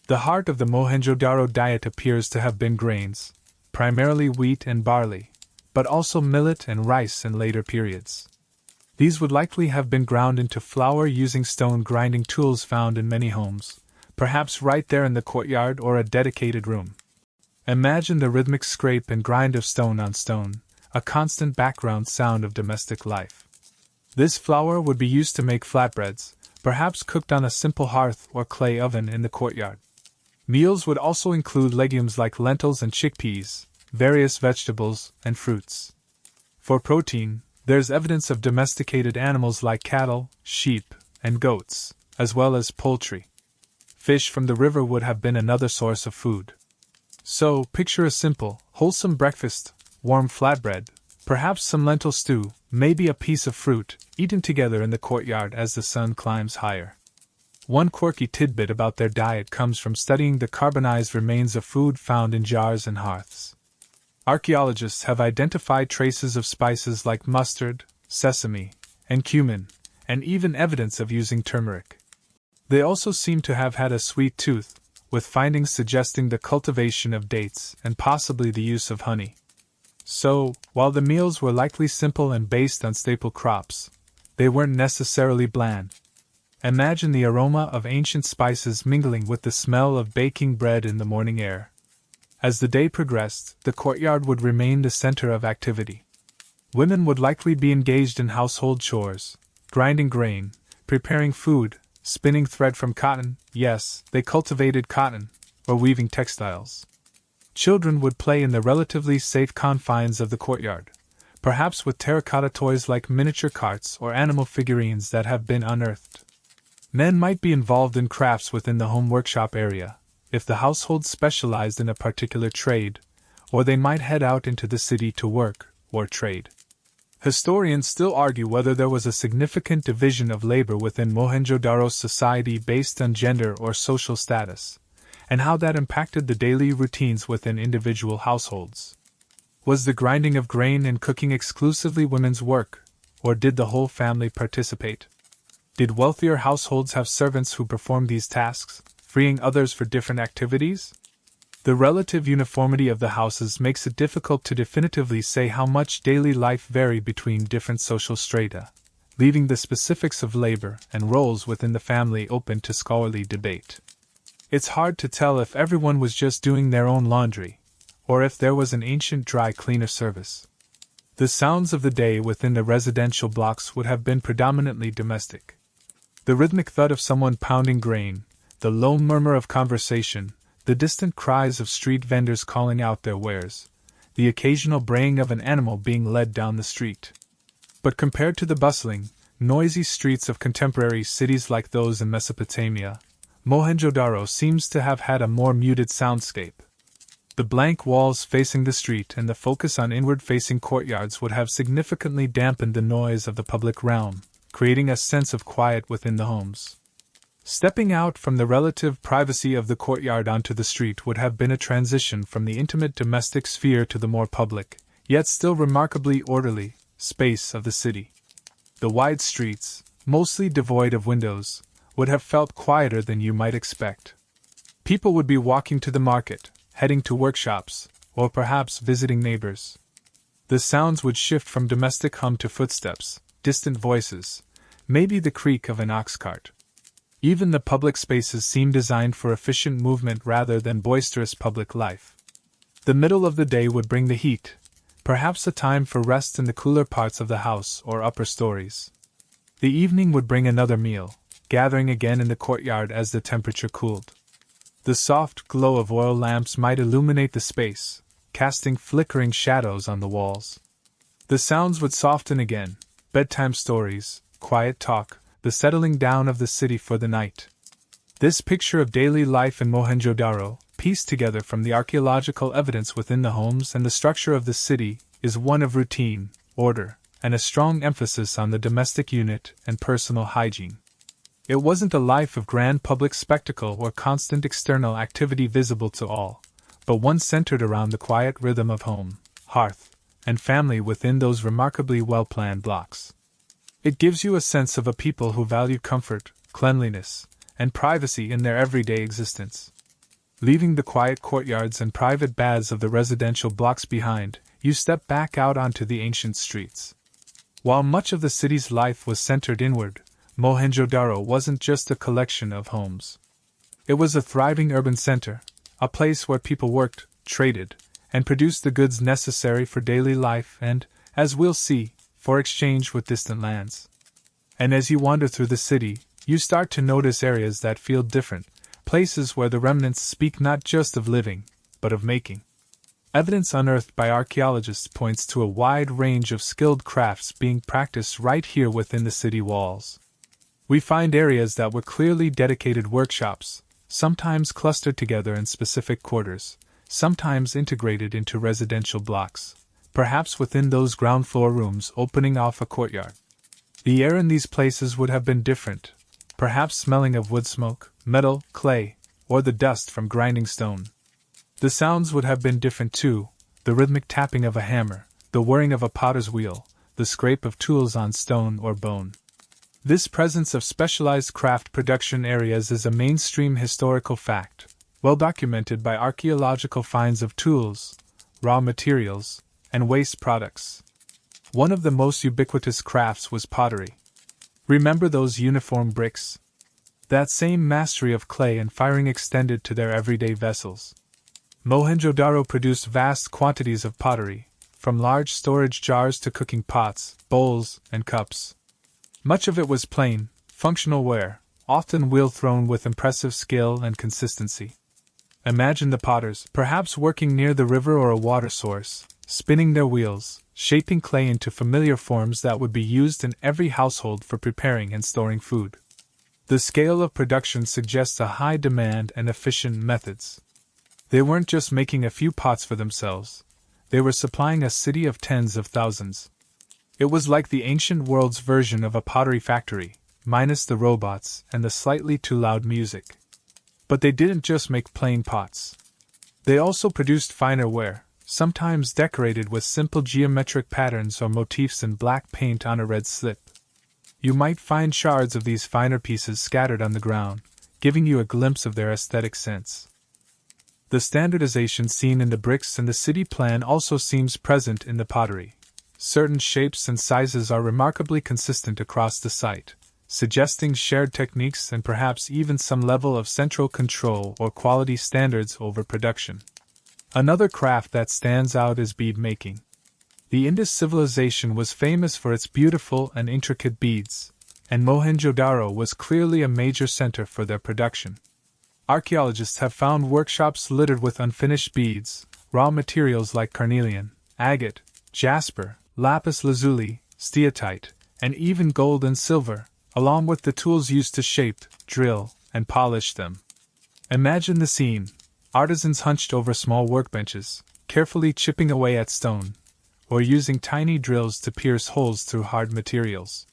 The heart of the Mohenjo-daro diet appears to have been grains, primarily wheat and barley, but also millet and rice in later periods. These would likely have been ground into flour using stone grinding tools found in many homes, perhaps right there in the courtyard or a dedicated room. Imagine the rhythmic scrape and grind of stone on stone, a constant background sound of domestic life. This flour would be used to make flatbreads, perhaps cooked on a simple hearth or clay oven in the courtyard. Meals would also include legumes like lentils and chickpeas, various vegetables, and fruits. For protein, there's evidence of domesticated animals like cattle, sheep, and goats, as well as poultry. Fish from the river would have been another source of food. So, picture a simple, wholesome breakfast, warm flatbread, perhaps some lentil stew, maybe a piece of fruit, eaten together in the courtyard as the sun climbs higher. One quirky tidbit about their diet comes from studying the carbonized remains of food found in jars and hearths. Archaeologists have identified traces of spices like mustard, sesame, and cumin, and even evidence of using turmeric. They also seem to have had a sweet tooth, with findings suggesting the cultivation of dates and possibly the use of honey. So, while the meals were likely simple and based on staple crops, they weren't necessarily bland. Imagine the aroma of ancient spices mingling with the smell of baking bread in the morning air. As the day progressed, the courtyard would remain the center of activity. Women would likely be engaged in household chores, grinding grain, preparing food, spinning thread from cotton, yes, they cultivated cotton, or weaving textiles. Children would play in the relatively safe confines of the courtyard, perhaps with terracotta toys like miniature carts or animal figurines that have been unearthed. Men might be involved in crafts within the home workshop area, if the household specialized in a particular trade, or they might head out into the city to work or trade. Historians still argue whether there was a significant division of labor within Mohenjo-daro's society based on gender or social status, and how that impacted the daily routines within individual households. Was the grinding of grain and cooking exclusively women's work, or did the whole family participate? Did wealthier households have servants who performed these tasks, freeing others for different activities? The relative uniformity of the houses makes it difficult to definitively say how much daily life varied between different social strata, leaving the specifics of labor and roles within the family open to scholarly debate. It's hard to tell if everyone was just doing their own laundry, or if there was an ancient dry cleaner service. The sounds of the day within the residential blocks would have been predominantly domestic. The rhythmic thud of someone pounding grain, the low murmur of conversation, the distant cries of street vendors calling out their wares, the occasional braying of an animal being led down the street. But compared to the bustling, noisy streets of contemporary cities like those in Mesopotamia, Mohenjo-daro seems to have had a more muted soundscape. The blank walls facing the street and the focus on inward-facing courtyards would have significantly dampened the noise of the public realm, creating a sense of quiet within the homes. Stepping out from the relative privacy of the courtyard onto the street would have been a transition from the intimate domestic sphere to the more public, yet still remarkably orderly, space of the city. The wide streets, mostly devoid of windows, would have felt quieter than you might expect. People would be walking to the market, heading to workshops, or perhaps visiting neighbors. The sounds would shift from domestic hum to footsteps, distant voices, maybe the creak of an ox cart. Even the public spaces seemed designed for efficient movement rather than boisterous public life. The middle of the day would bring the heat, perhaps a time for rest in the cooler parts of the house or upper stories. The evening would bring another meal, gathering again in the courtyard as the temperature cooled. The soft glow of oil lamps might illuminate the space, casting flickering shadows on the walls. The sounds would soften again, bedtime stories, quiet talk, the settling down of the city for the night. This picture of daily life in Mohenjo-daro, pieced together from the archaeological evidence within the homes and the structure of the city, is one of routine, order, and a strong emphasis on the domestic unit and personal hygiene. It wasn't a life of grand public spectacle or constant external activity visible to all, but one centered around the quiet rhythm of home, hearth, and family within those remarkably well-planned blocks. It gives you a sense of a people who value comfort, cleanliness, and privacy in their everyday existence. Leaving the quiet courtyards and private baths of the residential blocks behind, you step back out onto the ancient streets. While much of the city's life was centered inward, Mohenjo-daro wasn't just a collection of homes. It was a thriving urban center, a place where people worked, traded, and produced the goods necessary for daily life and, as we'll see, for exchange with distant lands. And as you wander through the city, you start to notice areas that feel different, places where the remnants speak not just of living, but of making. Evidence unearthed by archaeologists points to a wide range of skilled crafts being practiced right here within the city walls. We find areas that were clearly dedicated workshops, sometimes clustered together in specific quarters, sometimes integrated into residential blocks, perhaps within those ground floor rooms opening off a courtyard. The air in these places would have been different, perhaps smelling of wood smoke, metal, clay, or the dust from grinding stone. The sounds would have been different too, the rhythmic tapping of a hammer, the whirring of a potter's wheel, the scrape of tools on stone or bone. This presence of specialized craft production areas is a mainstream historical fact, well documented by archaeological finds of tools, raw materials, and waste products. One of the most ubiquitous crafts was pottery. Remember those uniform bricks? That same mastery of clay and firing extended to their everyday vessels. Mohenjo-daro produced vast quantities of pottery, from large storage jars to cooking pots, bowls, and cups. Much of it was plain, functional ware, often wheel-thrown with impressive skill and consistency. Imagine the potters, perhaps working near the river or a water source, spinning their wheels, shaping clay into familiar forms that would be used in every household for preparing and storing food. The scale of production suggests a high demand and efficient methods. They weren't just making a few pots for themselves, they were supplying a city of tens of thousands. It was like the ancient world's version of a pottery factory, minus the robots and the slightly too loud music. But they didn't just make plain pots. They also produced finer ware, sometimes decorated with simple geometric patterns or motifs in black paint on a red slip. You might find shards of these finer pieces scattered on the ground, giving you a glimpse of their aesthetic sense. The standardization seen in the bricks and the city plan also seems present in the pottery. Certain shapes and sizes are remarkably consistent across the site, suggesting shared techniques and perhaps even some level of central control or quality standards over production. Another craft that stands out is bead making. The Indus civilization was famous for its beautiful and intricate beads, and Mohenjo-daro was clearly a major center for their production. Archaeologists have found workshops littered with unfinished beads, raw materials like carnelian, agate, jasper, lapis lazuli, steatite, and even gold and silver, along with the tools used to shape, drill, and polish them. Imagine the scene: artisans hunched over small workbenches, carefully chipping away at stone, or using tiny drills to pierce holes through hard materials.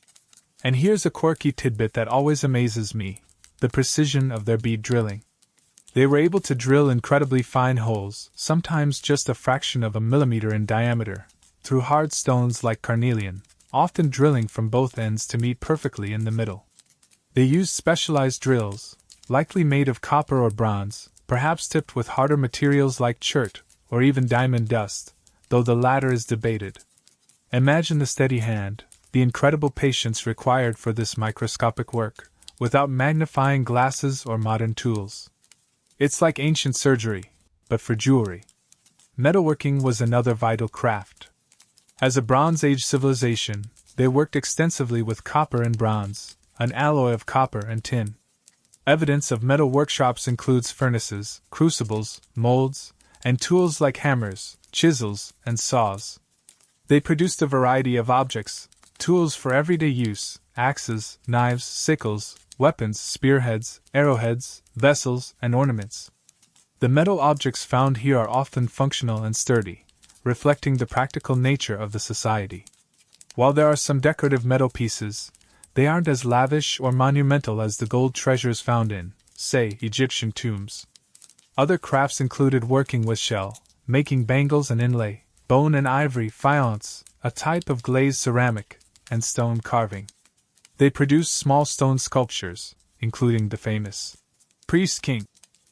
And here's a quirky tidbit that always amazes me: the precision of their bead drilling. They were able to drill incredibly fine holes, sometimes just a fraction of a millimeter in diameter, through hard stones like carnelian, often drilling from both ends to meet perfectly in the middle. They used specialized drills, likely made of copper or bronze, perhaps tipped with harder materials like chert or even diamond dust, though the latter is debated. Imagine the steady hand, the incredible patience required for this microscopic work, without magnifying glasses or modern tools. It's like ancient surgery, but for jewelry. Metalworking was another vital craft. As a Bronze Age civilization, they worked extensively with copper and bronze, an alloy of copper and tin. Evidence of metal workshops includes furnaces, crucibles, molds, and tools like hammers, chisels, and saws. They produced a variety of objects, tools for everyday use: axes, knives, sickles, weapons, spearheads, arrowheads, vessels, and ornaments. The metal objects found here are often functional and sturdy, reflecting the practical nature of the society. While there are some decorative metal pieces, they aren't as lavish or monumental as the gold treasures found in, say, Egyptian tombs. Other crafts included working with shell, making bangles and inlay, bone and ivory faience, a type of glazed ceramic, and stone carving. They produced small stone sculptures, including the famous Priest King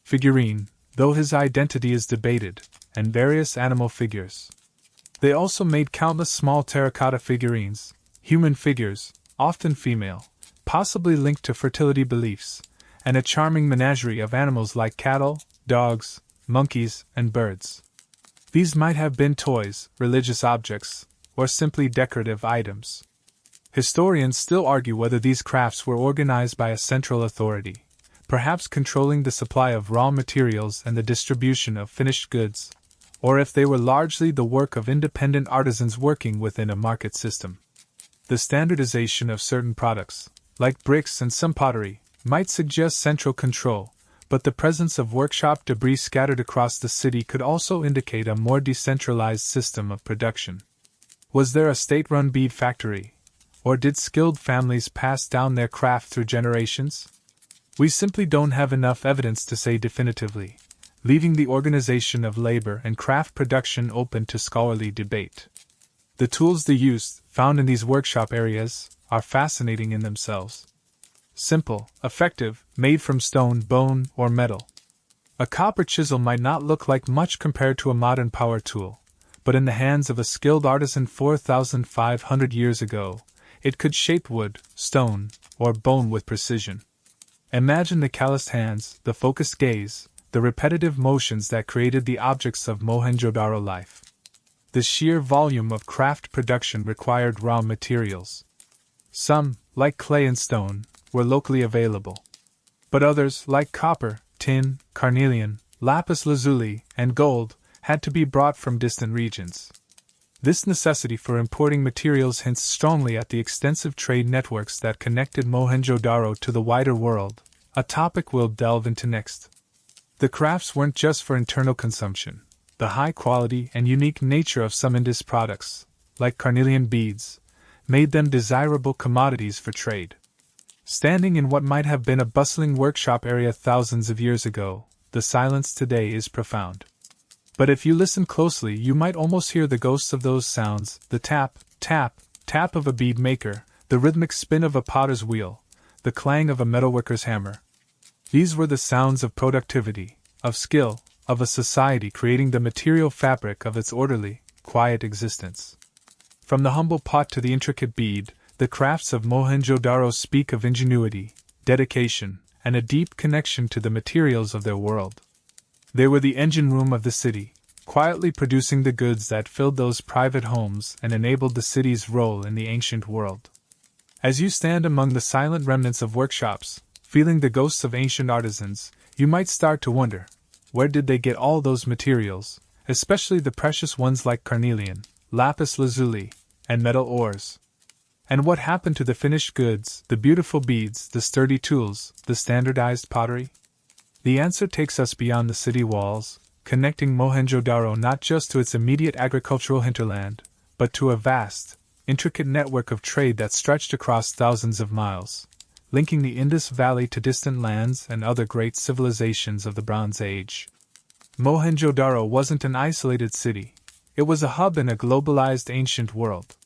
figurine, though his identity is debated, and various animal figures. They also made countless small terracotta figurines, human figures, often female, possibly linked to fertility beliefs, and a charming menagerie of animals like cattle, dogs, monkeys, and birds. These might have been toys, religious objects, or simply decorative items. Historians still argue whether these crafts were organized by a central authority, perhaps controlling the supply of raw materials and the distribution of finished goods, or if they were largely the work of independent artisans working within a market system. The standardization of certain products, like bricks and some pottery, might suggest central control, but the presence of workshop debris scattered across the city could also indicate a more decentralized system of production. Was there a state-run bead factory, or did skilled families pass down their craft through generations? We simply don't have enough evidence to say definitively, leaving the organization of labor and craft production open to scholarly debate. The tools they used, found in these workshop areas, are fascinating in themselves. Simple, effective, made from stone, bone, or metal. A copper chisel might not look like much compared to a modern power tool, but in the hands of a skilled artisan 4,500 years ago, it could shape wood, stone, or bone with precision. Imagine the calloused hands, the focused gaze, the repetitive motions that created the objects of Mohenjo-daro life. The sheer volume of craft production required raw materials. Some, like clay and stone, were locally available. But others, like copper, tin, carnelian, lapis lazuli, and gold, had to be brought from distant regions. This necessity for importing materials hints strongly at the extensive trade networks that connected Mohenjo-daro to the wider world, a topic we'll delve into next. The crafts weren't just for internal consumption. The high quality and unique nature of some Indus products, like carnelian beads, made them desirable commodities for trade. Standing in what might have been a bustling workshop area thousands of years ago, the silence today is profound. But if you listen closely, you might almost hear the ghosts of those sounds: the tap, tap, tap of a bead maker, the rhythmic spin of a potter's wheel, the clang of a metalworker's hammer. These were the sounds of productivity, of skill, of a society creating the material fabric of its orderly, quiet existence. From the humble pot to the intricate bead, the crafts of Mohenjo-daro speak of ingenuity, dedication, and a deep connection to the materials of their world. They were the engine room of the city, quietly producing the goods that filled those private homes and enabled the city's role in the ancient world. As you stand among the silent remnants of workshops, feeling the ghosts of ancient artisans, you might start to wonder, where did they get all those materials, especially the precious ones like carnelian, lapis lazuli, and metal ores? And what happened to the finished goods, the beautiful beads, the sturdy tools, the standardized pottery? The answer takes us beyond the city walls, connecting Mohenjo-daro not just to its immediate agricultural hinterland, but to a vast, intricate network of trade that stretched across thousands of miles, linking the Indus Valley to distant lands and other great civilizations of the Bronze Age. Mohenjo-daro wasn't an isolated city, it was a hub in a globalized ancient world.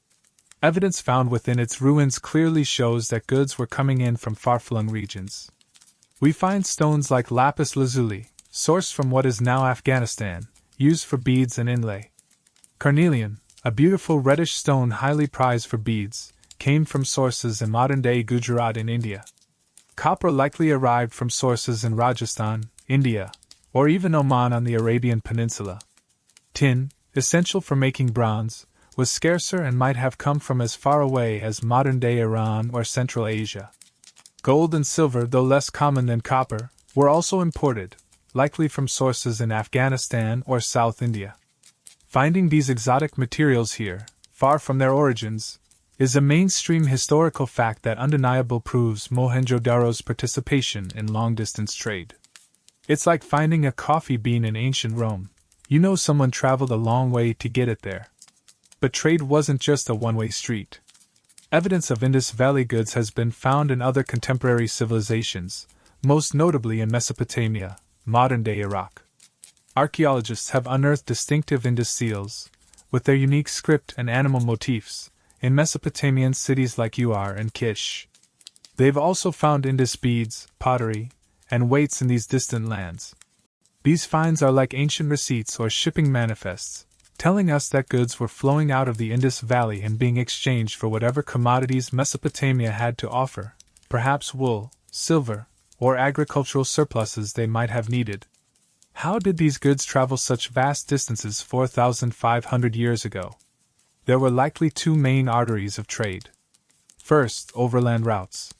Evidence found within its ruins clearly shows that goods were coming in from far-flung regions. We find stones like lapis lazuli, sourced from what is now Afghanistan, used for beads and inlay. Carnelian, a beautiful reddish stone highly prized for beads, came from sources in modern-day Gujarat in India. Copper likely arrived from sources in Rajasthan, India, or even Oman on the Arabian Peninsula. Tin, essential for making bronze, was scarcer and might have come from as far away as modern-day Iran or Central Asia. Gold and silver, though less common than copper, were also imported, likely from sources in Afghanistan or South India. Finding these exotic materials here, far from their origins, is a mainstream historical fact that undeniably proves Mohenjo-daro's participation in long-distance trade. It's like finding a coffee bean in ancient Rome. You know someone traveled a long way to get it there. But trade wasn't just a one-way street. Evidence of Indus Valley goods has been found in other contemporary civilizations, most notably in Mesopotamia, modern-day Iraq. Archaeologists have unearthed distinctive Indus seals, with their unique script and animal motifs, in Mesopotamian cities like Ur and Kish. They've also found Indus beads, pottery, and weights in these distant lands. These finds are like ancient receipts or shipping manifests, telling us that goods were flowing out of the Indus Valley and being exchanged for whatever commodities Mesopotamia had to offer, perhaps wool, silver, or agricultural surpluses they might have needed. How did these goods travel such vast distances 4,500 years ago? There were likely two main arteries of trade. First, overland routes.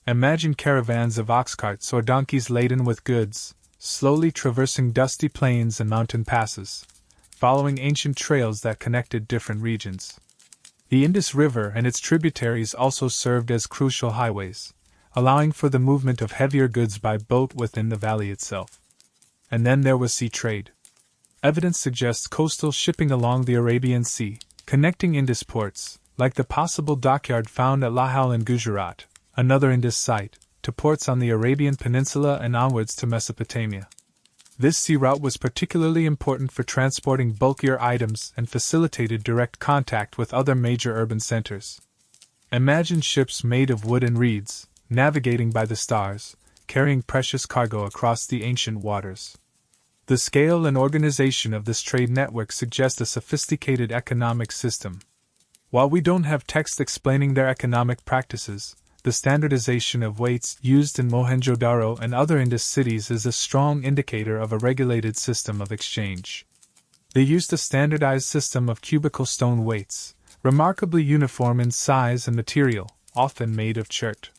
Imagine caravans of ox carts or donkeys laden with goods, slowly traversing dusty plains and mountain passes, following ancient trails that connected different regions. The Indus River and its tributaries also served as crucial highways, allowing for the movement of heavier goods by boat within the valley itself. And then there was sea trade. Evidence suggests coastal shipping along the Arabian Sea, connecting Indus ports, like the possible dockyard found at Lahal in Gujarat, another Indus site, to ports on the Arabian Peninsula and onwards to Mesopotamia. This sea route was particularly important for transporting bulkier items and facilitated direct contact with other major urban centers. Imagine ships made of wood and reeds, navigating by the stars, carrying precious cargo across the ancient waters. The scale and organization of this trade network suggest a sophisticated economic system. While we don't have text explaining their economic practices, the standardization of weights used in Mohenjo-daro and other Indus cities is a strong indicator of a regulated system of exchange. They used a standardized system of cubical stone weights, remarkably uniform in size and material, often made of chert.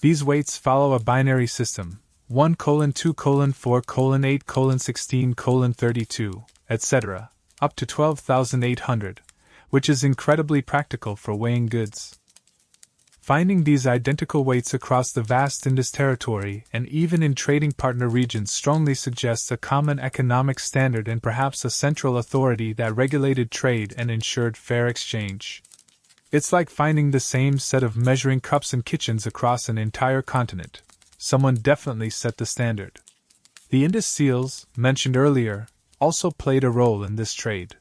These weights follow a binary system, 1:2:4:8:16:32, etc., up to 12,800, which is incredibly practical for weighing goods. Finding these identical weights across the vast Indus territory and even in trading partner regions strongly suggests a common economic standard and perhaps a central authority that regulated trade and ensured fair exchange. It's like finding the same set of measuring cups in kitchens across an entire continent. Someone definitely set the standard. The Indus seals, mentioned earlier, also played a role in this trade.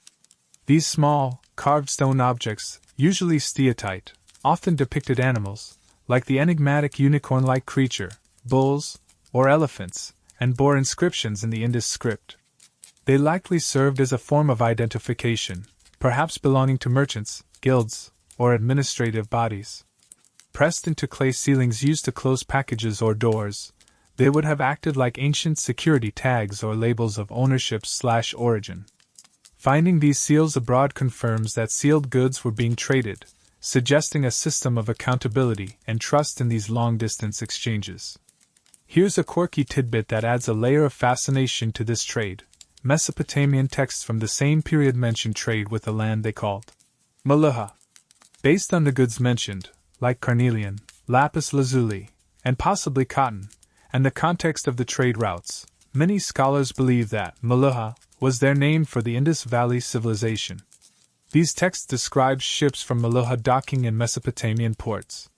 These small, carved stone objects, usually steatite, often depicted animals, like the enigmatic unicorn-like creature, bulls, or elephants, and bore inscriptions in the Indus script. They likely served as a form of identification, perhaps belonging to merchants, guilds, or administrative bodies. Pressed into clay ceilings used to close packages or doors, they would have acted like ancient security tags or labels of ownership/origin. Finding these seals abroad confirms that sealed goods were being traded, suggesting a system of accountability and trust in these long-distance exchanges. Here's a quirky tidbit that adds a layer of fascination to this trade. Mesopotamian texts from the same period mentioned trade with a land they called Meluha. Based on the goods mentioned, like carnelian, lapis lazuli, and possibly cotton, and the context of the trade routes, many scholars believe that Meluha was their name for the Indus Valley Civilization. These texts describe ships from Meluha docking in Mesopotamian ports.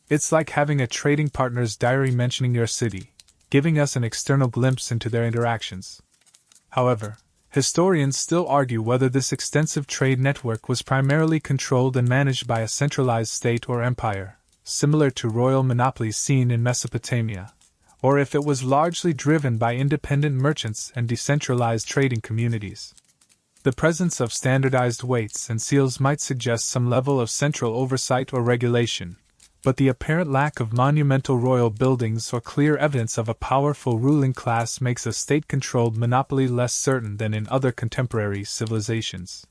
It's like having a trading partner's diary mentioning your city, giving us an external glimpse into their interactions. However, historians still argue whether this extensive trade network was primarily controlled and managed by a centralized state or empire, similar to royal monopolies seen in Mesopotamia, or if it was largely driven by independent merchants and decentralized trading communities. The presence of standardized weights and seals might suggest some level of central oversight or regulation, but the apparent lack of monumental royal buildings or clear evidence of a powerful ruling class makes a state-controlled monopoly less certain than in other contemporary civilizations.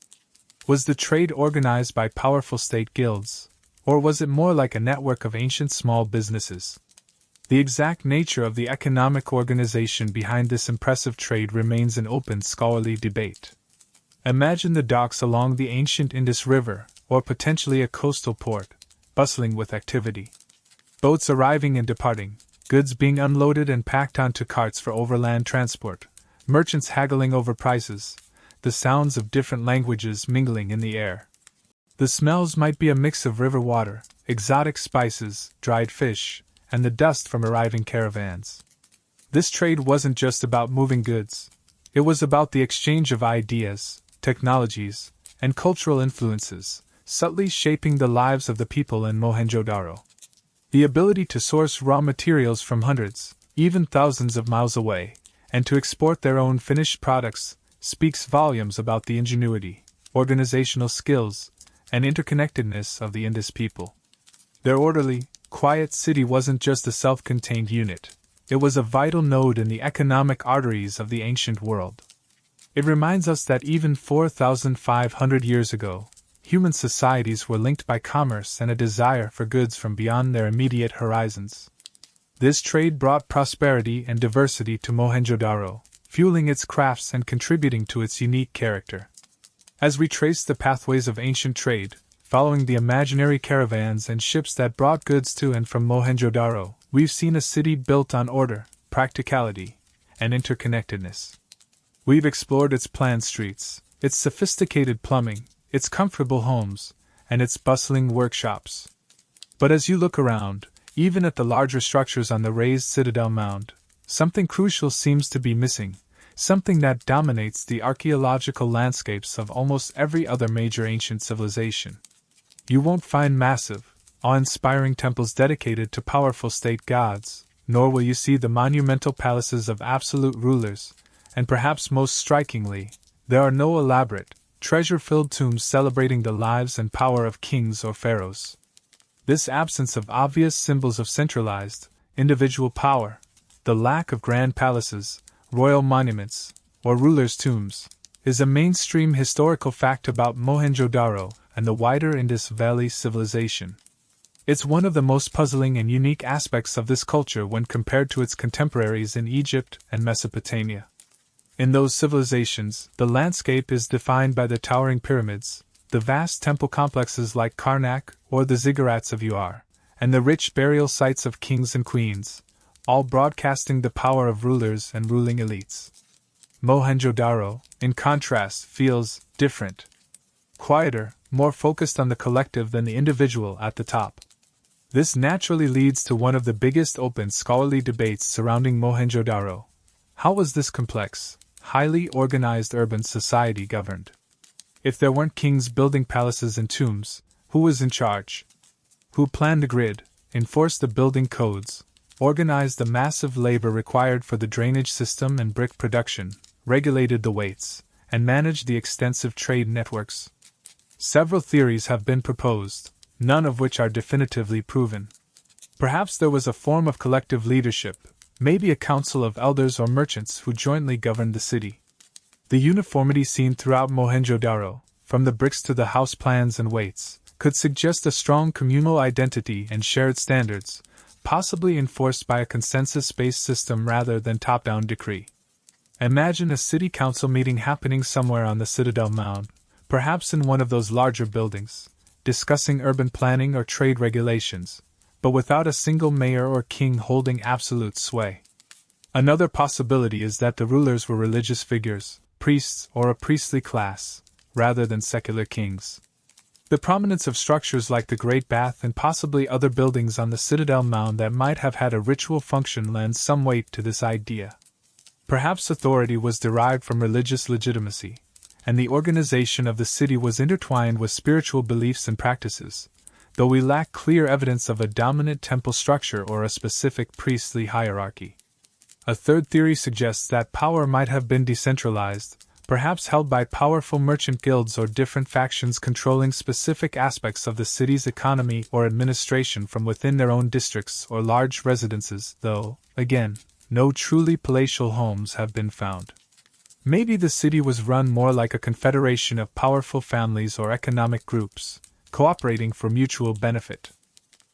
Was the trade organized by powerful state guilds, or was it more like a network of ancient small businesses? The exact nature of the economic organization behind this impressive trade remains an open scholarly debate. Imagine the docks along the ancient Indus River, or potentially a coastal port, bustling with activity. Boats arriving and departing, goods being unloaded and packed onto carts for overland transport, merchants haggling over prices, the sounds of different languages mingling in the air. The smells might be a mix of river water, exotic spices, dried fish, and the dust from arriving caravans. This trade wasn't just about moving goods. It was about the exchange of ideas, technologies, and cultural influences, subtly shaping the lives of the people in Mohenjo-daro. The ability to source raw materials from hundreds, even thousands of miles away, and to export their own finished products, speaks volumes about the ingenuity, organizational skills, and interconnectedness of the Indus people. Their orderly, quiet city wasn't just a self-contained unit. It was a vital node in the economic arteries of the ancient world. It reminds us that even 4,500 years ago, human societies were linked by commerce and a desire for goods from beyond their immediate horizons. This trade brought prosperity and diversity to Mohenjo-daro, fueling its crafts and contributing to its unique character. As we trace the pathways of ancient trade, following the imaginary caravans and ships that brought goods to and from Mohenjo-daro, we've seen a city built on order, practicality, and interconnectedness. We've explored its planned streets, its sophisticated plumbing, its comfortable homes, and its bustling workshops. But as you look around, even at the larger structures on the raised citadel mound, something crucial seems to be missing, something that dominates the archaeological landscapes of almost every other major ancient civilization. You won't find massive, awe-inspiring temples dedicated to powerful state gods, nor will you see the monumental palaces of absolute rulers, and perhaps most strikingly, there are no elaborate, treasure-filled tombs celebrating the lives and power of kings or pharaohs. This absence of obvious symbols of centralized, individual power, the lack of grand palaces, royal monuments, or rulers' tombs, is a mainstream historical fact about Mohenjo-daro and the wider Indus Valley Civilization. It's one of the most puzzling and unique aspects of this culture when compared to its contemporaries in Egypt and Mesopotamia. In those civilizations, the landscape is defined by the towering pyramids, the vast temple complexes like Karnak or the ziggurats of Ur, and the rich burial sites of kings and queens, all broadcasting the power of rulers and ruling elites. Mohenjo-daro, in contrast, feels different. Quieter, more focused on the collective than the individual at the top. This naturally leads to one of the biggest open scholarly debates surrounding Mohenjo-daro. How was this complex, highly organized urban society governed? If there weren't kings building palaces and tombs, who was in charge? Who planned the grid, enforced the building codes, organized the massive labor required for the drainage system and brick production, regulated the weights, and managed the extensive trade networks? Several theories have been proposed, none of which are definitively proven. Perhaps there was a form of collective leadership, maybe a council of elders or merchants who jointly governed the city. The uniformity seen throughout Mohenjo-daro, from the bricks to the house plans and weights, could suggest a strong communal identity and shared standards, possibly enforced by a consensus-based system rather than top-down decree. Imagine a city council meeting happening somewhere on the Citadel Mound, perhaps in one of those larger buildings, discussing urban planning or trade regulations, but without a single mayor or king holding absolute sway. Another possibility is that the rulers were religious figures, priests or a priestly class, rather than secular kings. The prominence of structures like the Great Bath and possibly other buildings on the Citadel Mound that might have had a ritual function lends some weight to this idea. Perhaps authority was derived from religious legitimacy, and the organization of the city was intertwined with spiritual beliefs and practices, though we lack clear evidence of a dominant temple structure or a specific priestly hierarchy. A third theory suggests that power might have been decentralized, perhaps held by powerful merchant guilds or different factions controlling specific aspects of the city's economy or administration from within their own districts or large residences, though, again, no truly palatial homes have been found. Maybe the city was run more like a confederation of powerful families or economic groups, cooperating for mutual benefit.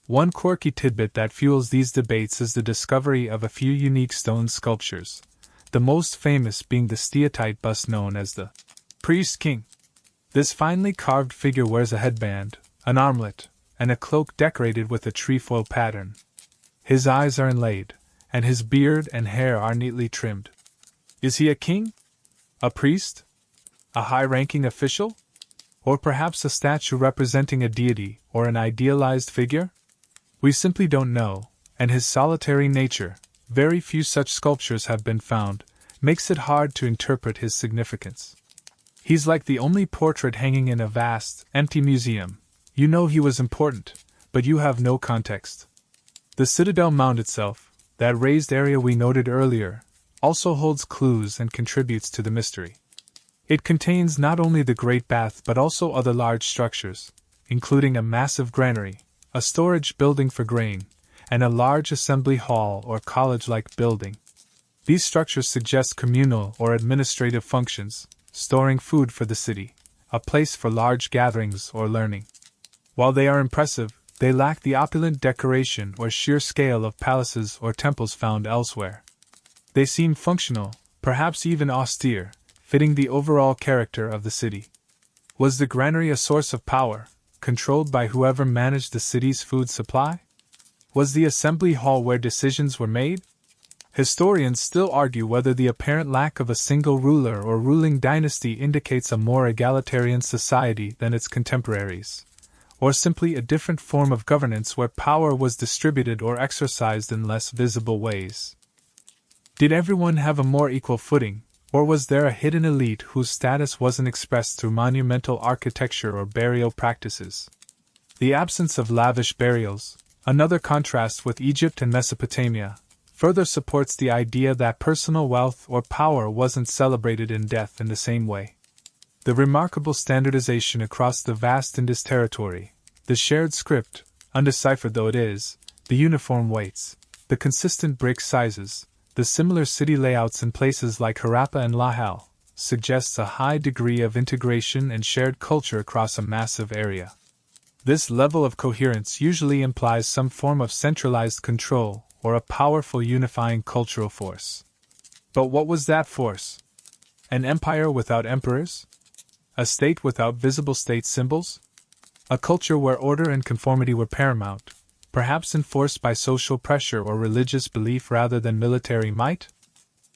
One quirky tidbit that fuels these debates is the discovery of a few unique stone sculptures, the most famous being the steatite bust known as the Priest King. This finely carved figure wears a headband, an armlet, and a cloak decorated with a trefoil pattern. His eyes are inlaid, and his beard and hair are neatly trimmed. Is he a king? A priest? A high-ranking official? Or perhaps a statue representing a deity or an idealized figure? We simply don't know, and his solitary nature, very few such sculptures have been found, makes it hard to interpret his significance. He's like the only portrait hanging in a vast, empty museum. You know he was important, but you have no context. The Citadel Mound itself, that raised area we noted earlier, also holds clues and contributes to the mystery. It contains not only the Great Bath but also other large structures, including a massive granary, a storage building for grain, and a large assembly hall or college-like building. These structures suggest communal or administrative functions, storing food for the city, a place for large gatherings or learning. While they are impressive, they lack the opulent decoration or sheer scale of palaces or temples found elsewhere. They seem functional, perhaps even austere, fitting the overall character of the city. Was the granary a source of power, controlled by whoever managed the city's food supply? Was the assembly hall where decisions were made? Historians still argue whether the apparent lack of a single ruler or ruling dynasty indicates a more egalitarian society than its contemporaries, or simply a different form of governance where power was distributed or exercised in less visible ways. Did everyone have a more equal footing, or was there a hidden elite whose status wasn't expressed through monumental architecture or burial practices? The absence of lavish burials, another contrast with Egypt and Mesopotamia, further supports the idea that personal wealth or power wasn't celebrated in death in the same way. The remarkable standardization across the vast Indus territory, the shared script, undeciphered though it is, the uniform weights, the consistent brick sizes, the similar city layouts in places like Harappa and Lahal, suggests a high degree of integration and shared culture across a massive area. This level of coherence usually implies some form of centralized control or a powerful unifying cultural force. But what was that force? An empire without emperors? A state without visible state symbols? A culture where order and conformity were paramount, perhaps enforced by social pressure or religious belief rather than military might?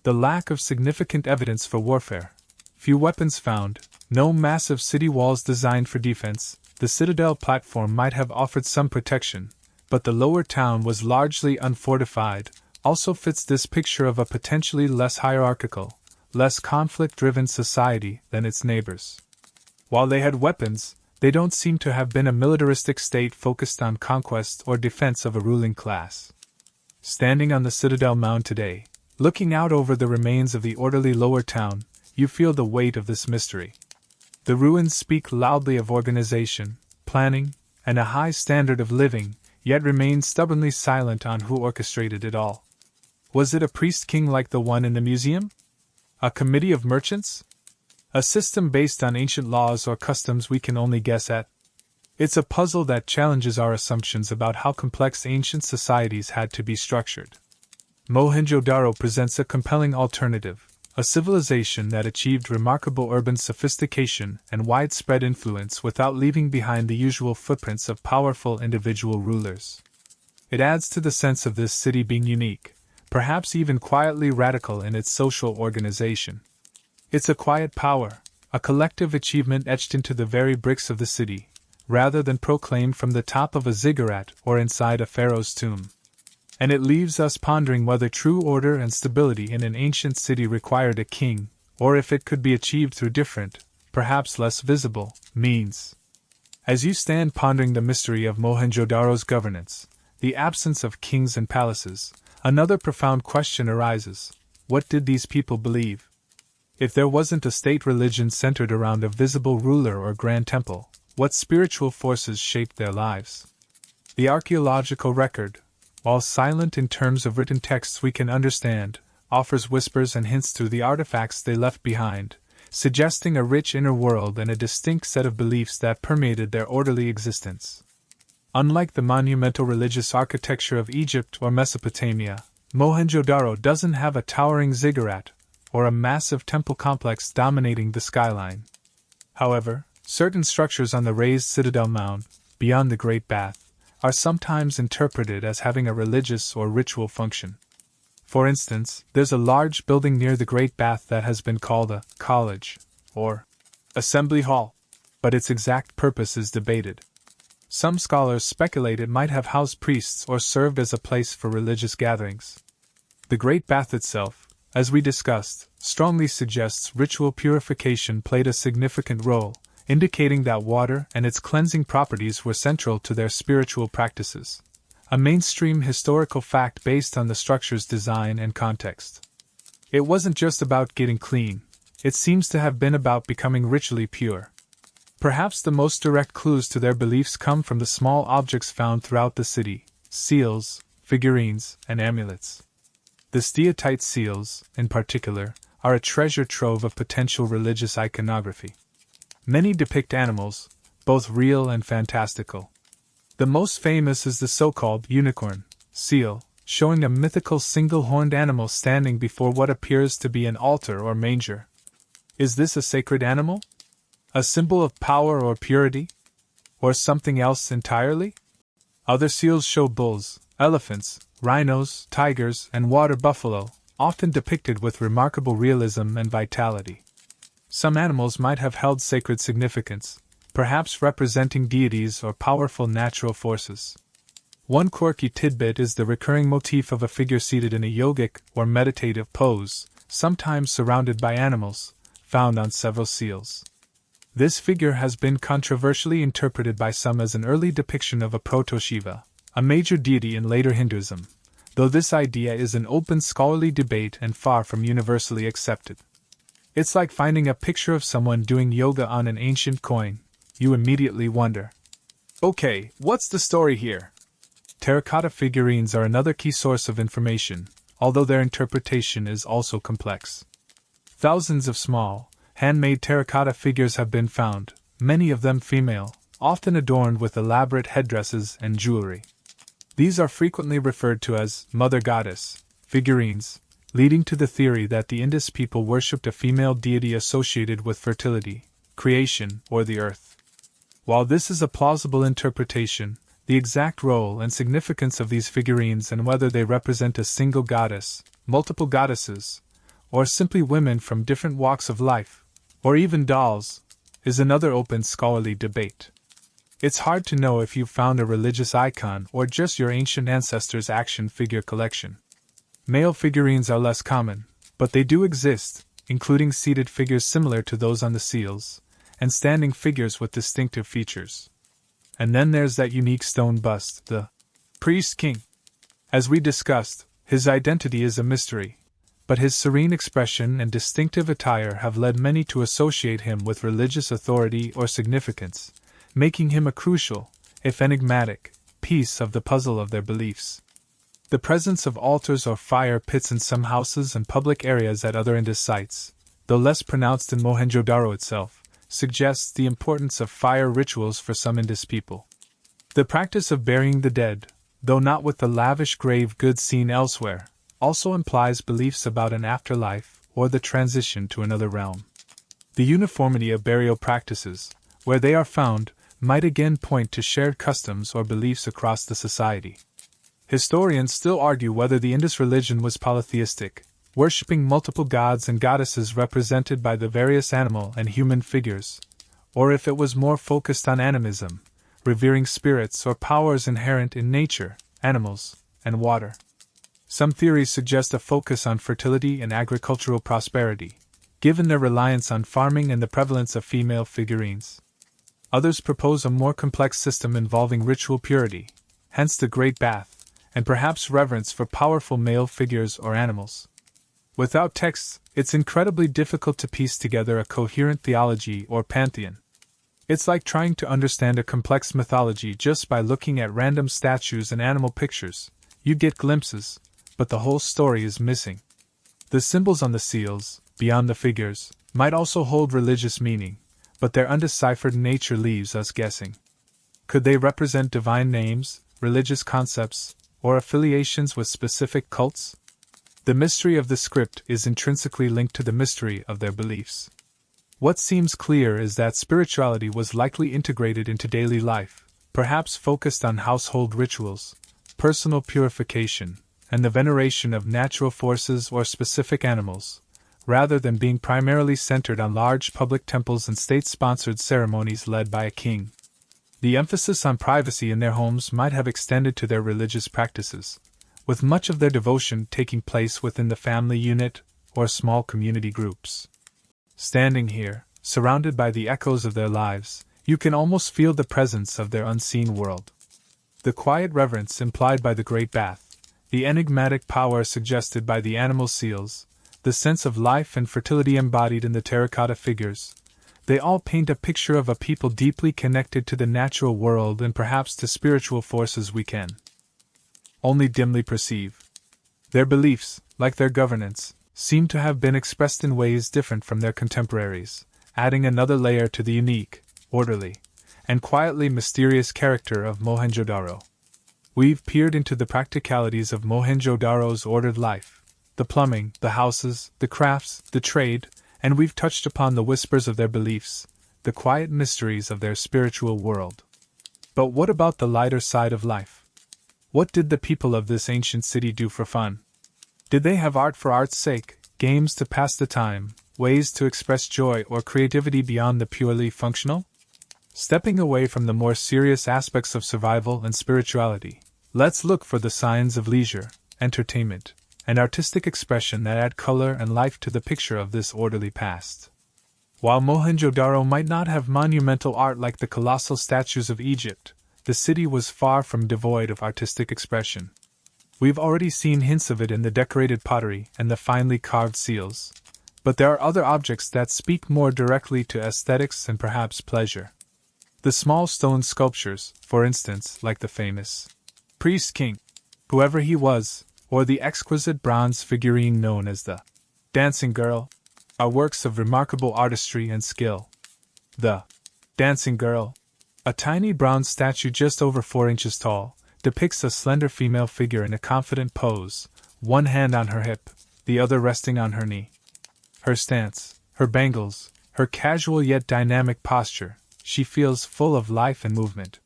The lack of significant evidence for warfare. Few weapons found, no massive city walls designed for defense. The citadel platform might have offered some protection, but the lower town was largely unfortified, also fits this picture of a potentially less hierarchical, less conflict-driven society than its neighbors. While they had weapons, they don't seem to have been a militaristic state focused on conquest or defense of a ruling class. Standing on the citadel mound today, looking out over the remains of the orderly lower town, you feel the weight of this mystery. The ruins speak loudly of organization, planning, and a high standard of living, yet remain stubbornly silent on who orchestrated it all. Was it a priest-king like the one in the museum? A committee of merchants? A system based on ancient laws or customs we can only guess at? It's a puzzle that challenges our assumptions about how complex ancient societies had to be structured. Mohenjo-daro presents a compelling alternative, a civilization that achieved remarkable urban sophistication and widespread influence without leaving behind the usual footprints of powerful individual rulers. It adds to the sense of this city being unique, perhaps even quietly radical in its social organization. It's a quiet power, a collective achievement etched into the very bricks of the city, rather than proclaimed from the top of a ziggurat or inside a pharaoh's tomb. And it leaves us pondering whether true order and stability in an ancient city required a king, or if it could be achieved through different, perhaps less visible, means. As you stand pondering the mystery of Mohenjo-daro's governance, the absence of kings and palaces, another profound question arises: what did these people believe? If there wasn't a state religion centered around a visible ruler or grand temple, what spiritual forces shaped their lives? The archaeological record, while silent in terms of written texts we can understand, offers whispers and hints through the artifacts they left behind, suggesting a rich inner world and a distinct set of beliefs that permeated their orderly existence. Unlike the monumental religious architecture of Egypt or Mesopotamia, Mohenjo-daro doesn't have a towering ziggurat or a massive temple complex dominating the skyline. However, certain structures on the raised citadel mound, beyond the Great Bath, are sometimes interpreted as having a religious or ritual function. For instance, there's a large building near the Great Bath that has been called a college, or assembly hall, but its exact purpose is debated. Some scholars speculate it might have housed priests or served as a place for religious gatherings. The Great Bath itself, as we discussed, strongly suggests ritual purification played a significant role, indicating that water and its cleansing properties were central to their spiritual practices, a mainstream historical fact based on the structure's design and context. It wasn't just about getting clean, it seems to have been about becoming ritually pure. Perhaps the most direct clues to their beliefs come from the small objects found throughout the city: seals, figurines, and amulets. The steatite seals, in particular, are a treasure trove of potential religious iconography. Many depict animals, both real and fantastical. The most famous is the so-called unicorn seal, showing a mythical single-horned animal standing before what appears to be an altar or manger. Is this a sacred animal? A symbol of power or purity? Or something else entirely? Other seals show bulls, elephants, rhinos, tigers, and water buffalo, often depicted with remarkable realism and vitality. Some animals might have held sacred significance, perhaps representing deities or powerful natural forces. One quirky tidbit is the recurring motif of a figure seated in a yogic or meditative pose, sometimes surrounded by animals, found on several seals. This figure has been controversially interpreted by some as an early depiction of a proto-Shiva, a major deity in later Hinduism, though this idea is an open scholarly debate and far from universally accepted. It's like finding a picture of someone doing yoga on an ancient coin. You immediately wonder, okay, what's the story here? Terracotta figurines are another key source of information, although their interpretation is also complex. Thousands of small, handmade terracotta figures have been found, many of them female, often adorned with elaborate headdresses and jewelry. These are frequently referred to as Mother Goddess figurines, leading to the theory that the Indus people worshipped a female deity associated with fertility, creation, or the earth. While this is a plausible interpretation, the exact role and significance of these figurines and whether they represent a single goddess, multiple goddesses, or simply women from different walks of life, or even dolls, is another open scholarly debate. It's hard to know if you've found a religious icon or just your ancient ancestors' action figure collection. Male figurines are less common, but they do exist, including seated figures similar to those on the seals, and standing figures with distinctive features. And then there's that unique stone bust, the priest king. As we discussed, his identity is a mystery, but his serene expression and distinctive attire have led many to associate him with religious authority or significance, making him a crucial, if enigmatic, piece of the puzzle of their beliefs. The presence of altars or fire pits in some houses and public areas at other Indus sites, though less pronounced in Mohenjo-daro itself, suggests the importance of fire rituals for some Indus people. The practice of burying the dead, though not with the lavish grave goods seen elsewhere, also implies beliefs about an afterlife or the transition to another realm. The uniformity of burial practices, where they are found, might again point to shared customs or beliefs across the society. Historians still argue whether the Indus religion was polytheistic, worshipping multiple gods and goddesses represented by the various animal and human figures, or if it was more focused on animism, revering spirits or powers inherent in nature, animals, and water. Some theories suggest a focus on fertility and agricultural prosperity, given their reliance on farming and the prevalence of female figurines. Others propose a more complex system involving ritual purity, hence the Great Bath, and perhaps reverence for powerful male figures or animals. Without texts, it's incredibly difficult to piece together a coherent theology or pantheon. It's like trying to understand a complex mythology just by looking at random statues and animal pictures. You get glimpses, but the whole story is missing. The symbols on the seals, beyond the figures, might also hold religious meaning, but their undeciphered nature leaves us guessing. Could they represent divine names, religious concepts, or affiliations with specific cults? The mystery of the script is intrinsically linked to the mystery of their beliefs. What seems clear is that spirituality was likely integrated into daily life, perhaps focused on household rituals, personal purification, and the veneration of natural forces or specific animals, rather than being primarily centered on large public temples and state-sponsored ceremonies led by a king. The emphasis on privacy in their homes might have extended to their religious practices, with much of their devotion taking place within the family unit or small community groups. Standing here, surrounded by the echoes of their lives, you can almost feel the presence of their unseen world. The quiet reverence implied by the Great Bath, the enigmatic power suggested by the animal seals, the sense of life and fertility embodied in the terracotta figures, they all paint a picture of a people deeply connected to the natural world and perhaps to spiritual forces we can only dimly perceive. Their beliefs, like their governance, seem to have been expressed in ways different from their contemporaries, adding another layer to the unique, orderly, and quietly mysterious character of Mohenjo-daro. We've peered into the practicalities of Mohenjo-daro's ordered life, the plumbing, the houses, the crafts, the trade, and we've touched upon the whispers of their beliefs, the quiet mysteries of their spiritual world. But what about the lighter side of life? What did the people of this ancient city do for fun? Did they have art for art's sake, games to pass the time, ways to express joy or creativity beyond the purely functional? Stepping away from the more serious aspects of survival and spirituality, let's look for the signs of leisure, entertainment, and artistic expression that add color and life to the picture of this orderly past. While Mohenjo-daro might not have monumental art like the colossal statues of Egypt, the city was far from devoid of artistic expression. We've already seen hints of it in the decorated pottery and the finely carved seals, but there are other objects that speak more directly to aesthetics and perhaps pleasure. The small stone sculptures, for instance, like the famous priest king, whoever he was, or the exquisite bronze figurine known as the dancing girl, are works of remarkable artistry and skill. The dancing girl, a tiny bronze statue just over 4 inches tall, depicts a slender female figure in a confident pose, one hand on her hip, the other resting on her knee. Her stance, her bangles, Her casual yet dynamic posture, she feels full of life and movement.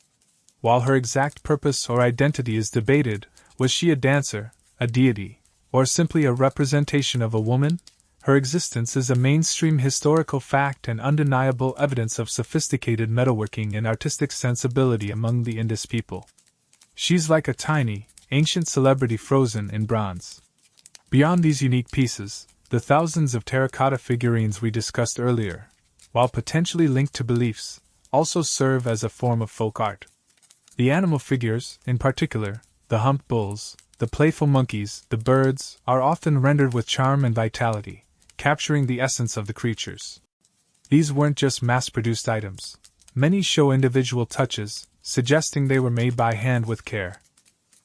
While her exact purpose or identity is debated, was she a dancer, a deity, or simply a representation of a woman? Her existence is a mainstream historical fact and undeniable evidence of sophisticated metalworking and artistic sensibility among the Indus people. She's like a tiny, ancient celebrity frozen in bronze. Beyond these unique pieces, the thousands of terracotta figurines we discussed earlier, while potentially linked to beliefs, also serve as a form of folk art. The animal figures, in particular, the humped bulls, the playful monkeys, the birds, are often rendered with charm and vitality, capturing the essence of the creatures. These weren't just mass-produced items. Many show individual touches, suggesting they were made by hand with care.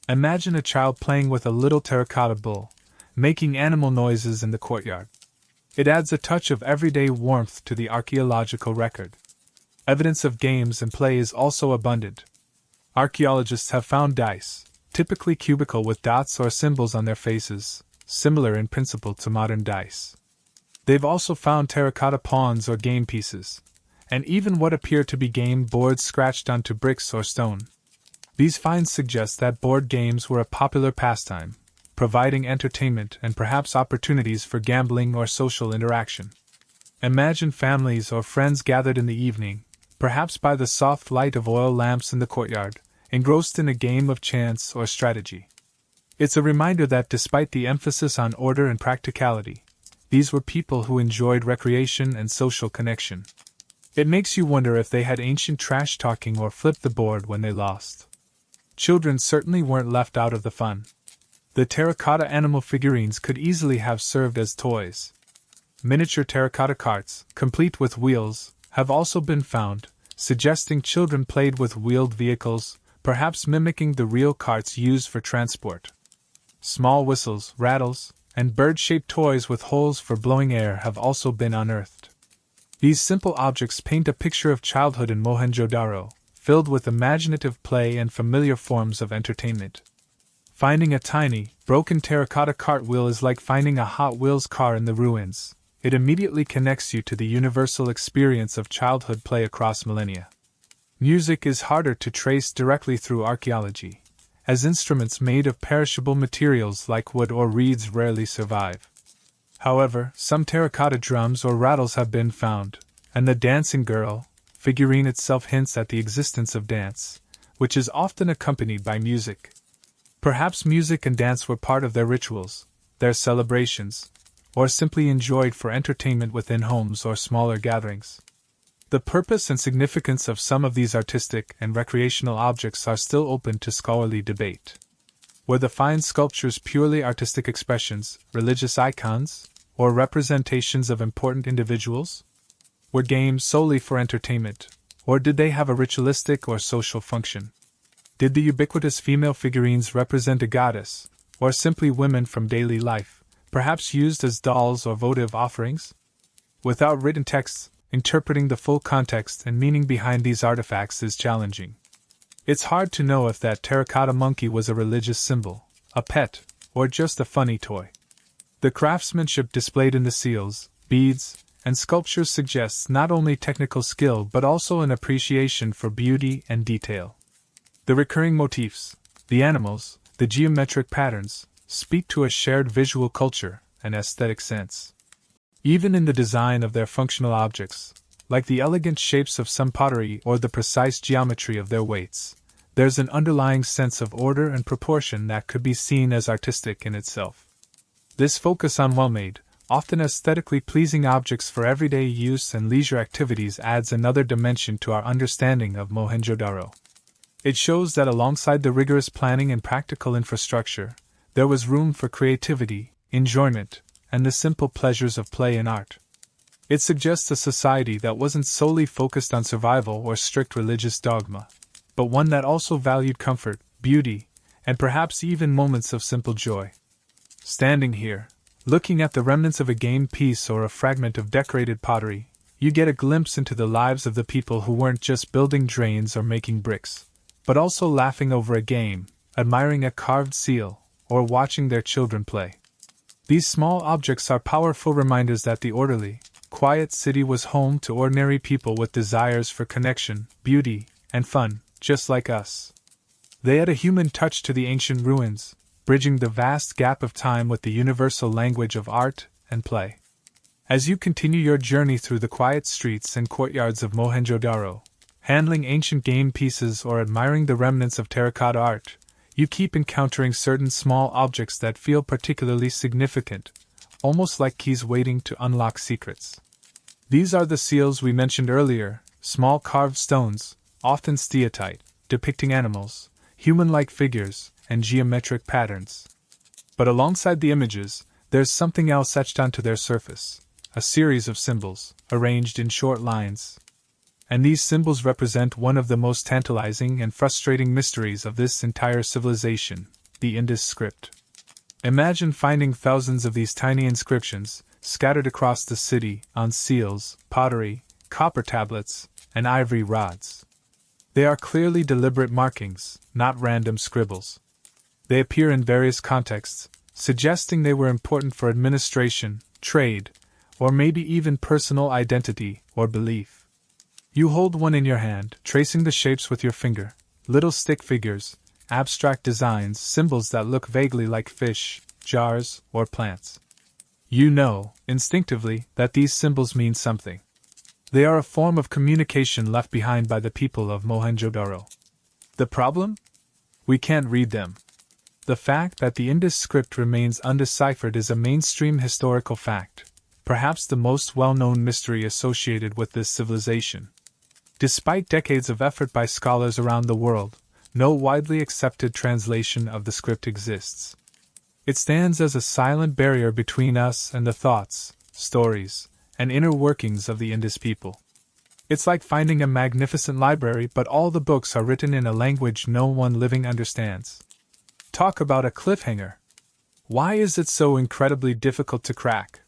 Imagine a child playing with a little terracotta bull, making animal noises in the courtyard. It adds a touch of everyday warmth to the archaeological record. Evidence of games and play is also abundant. Archaeologists have found dice, typically cubical with dots or symbols on their faces, similar in principle to modern dice. They've also found terracotta pawns or game pieces, and even what appear to be game boards scratched onto bricks or stone. These finds suggest that board games were a popular pastime, providing entertainment and perhaps opportunities for gambling or social interaction. Imagine families or friends gathered in the evening, perhaps by the soft light of oil lamps in the courtyard, engrossed in a game of chance or strategy. It's a reminder that despite the emphasis on order and practicality, these were people who enjoyed recreation and social connection. It makes you wonder if they had ancient trash talking or flipped the board when they lost. Children certainly weren't left out of the fun. The terracotta animal figurines could easily have served as toys. Miniature terracotta carts, complete with wheels, have also been found, suggesting children played with wheeled vehicles, perhaps mimicking the real carts used for transport. Small whistles, rattles, and bird-shaped toys with holes for blowing air have also been unearthed. These simple objects paint a picture of childhood in Mohenjo-daro, filled with imaginative play and familiar forms of entertainment. Finding a tiny, broken terracotta cartwheel is like finding a Hot Wheels car in the ruins. It immediately connects you to the universal experience of childhood play across millennia. Music is harder to trace directly through archaeology, as instruments made of perishable materials like wood or reeds rarely survive. However, some terracotta drums or rattles have been found, and the dancing girl figurine itself hints at the existence of dance, which is often accompanied by music. Perhaps music and dance were part of their rituals, their celebrations, or simply enjoyed for entertainment within homes or smaller gatherings. The purpose and significance of some of these artistic and recreational objects are still open to scholarly debate. Were the fine sculptures purely artistic expressions, religious icons, or representations of important individuals? Were games solely for entertainment, or did they have a ritualistic or social function? Did the ubiquitous female figurines represent a goddess, or simply women from daily life, perhaps used as dolls or votive offerings? Without written texts, interpreting the full context and meaning behind these artifacts is challenging. It's hard to know if that terracotta monkey was a religious symbol, a pet, or just a funny toy. The craftsmanship displayed in the seals, beads, and sculptures suggests not only technical skill but also an appreciation for beauty and detail. The recurring motifs, the animals, the geometric patterns, speak to a shared visual culture and aesthetic sense. Even in the design of their functional objects, like the elegant shapes of some pottery or the precise geometry of their weights, there's an underlying sense of order and proportion that could be seen as artistic in itself. This focus on well-made, often aesthetically pleasing objects for everyday use and leisure activities adds another dimension to our understanding of Mohenjo-daro. It shows that alongside the rigorous planning and practical infrastructure, there was room for creativity, enjoyment, and the simple pleasures of play and art. It suggests a society that wasn't solely focused on survival or strict religious dogma, but one that also valued comfort, beauty, and perhaps even moments of simple joy. Standing here, looking at the remnants of a game piece or a fragment of decorated pottery, you get a glimpse into the lives of the people who weren't just building drains or making bricks, but also laughing over a game, admiring a carved seal, or watching their children play. These small objects are powerful reminders that the orderly, quiet city was home to ordinary people with desires for connection, beauty, and fun, just like us. They had a human touch to the ancient ruins, bridging the vast gap of time with the universal language of art and play. As you continue your journey through the quiet streets and courtyards of Mohenjo-daro, handling ancient game pieces or admiring the remnants of terracotta art, you keep encountering certain small objects that feel particularly significant, almost like keys waiting to unlock secrets. These are the seals we mentioned earlier, small carved stones, often steatite, depicting animals, human-like figures, and geometric patterns. But alongside the images, there's something else etched onto their surface, a series of symbols, arranged in short lines. And these symbols represent one of the most tantalizing and frustrating mysteries of this entire civilization, the Indus script. Imagine finding thousands of these tiny inscriptions, scattered across the city, on seals, pottery, copper tablets, and ivory rods. They are clearly deliberate markings, not random scribbles. They appear in various contexts, suggesting they were important for administration, trade, or maybe even personal identity or belief. You hold one in your hand, tracing the shapes with your finger, little stick figures, abstract designs, symbols that look vaguely like fish, jars, or plants. You know, instinctively, that these symbols mean something. They are a form of communication left behind by the people of Mohenjo-daro. The problem? We can't read them. The fact that the Indus script remains undeciphered is a mainstream historical fact, perhaps the most well-known mystery associated with this civilization. Despite decades of effort by scholars around the world, no widely accepted translation of the script exists. It stands as a silent barrier between us and the thoughts, stories, and inner workings of the Indus people. It's like finding a magnificent library, but all the books are written in a language no one living understands. Talk about a cliffhanger. Why is it so incredibly difficult to crack?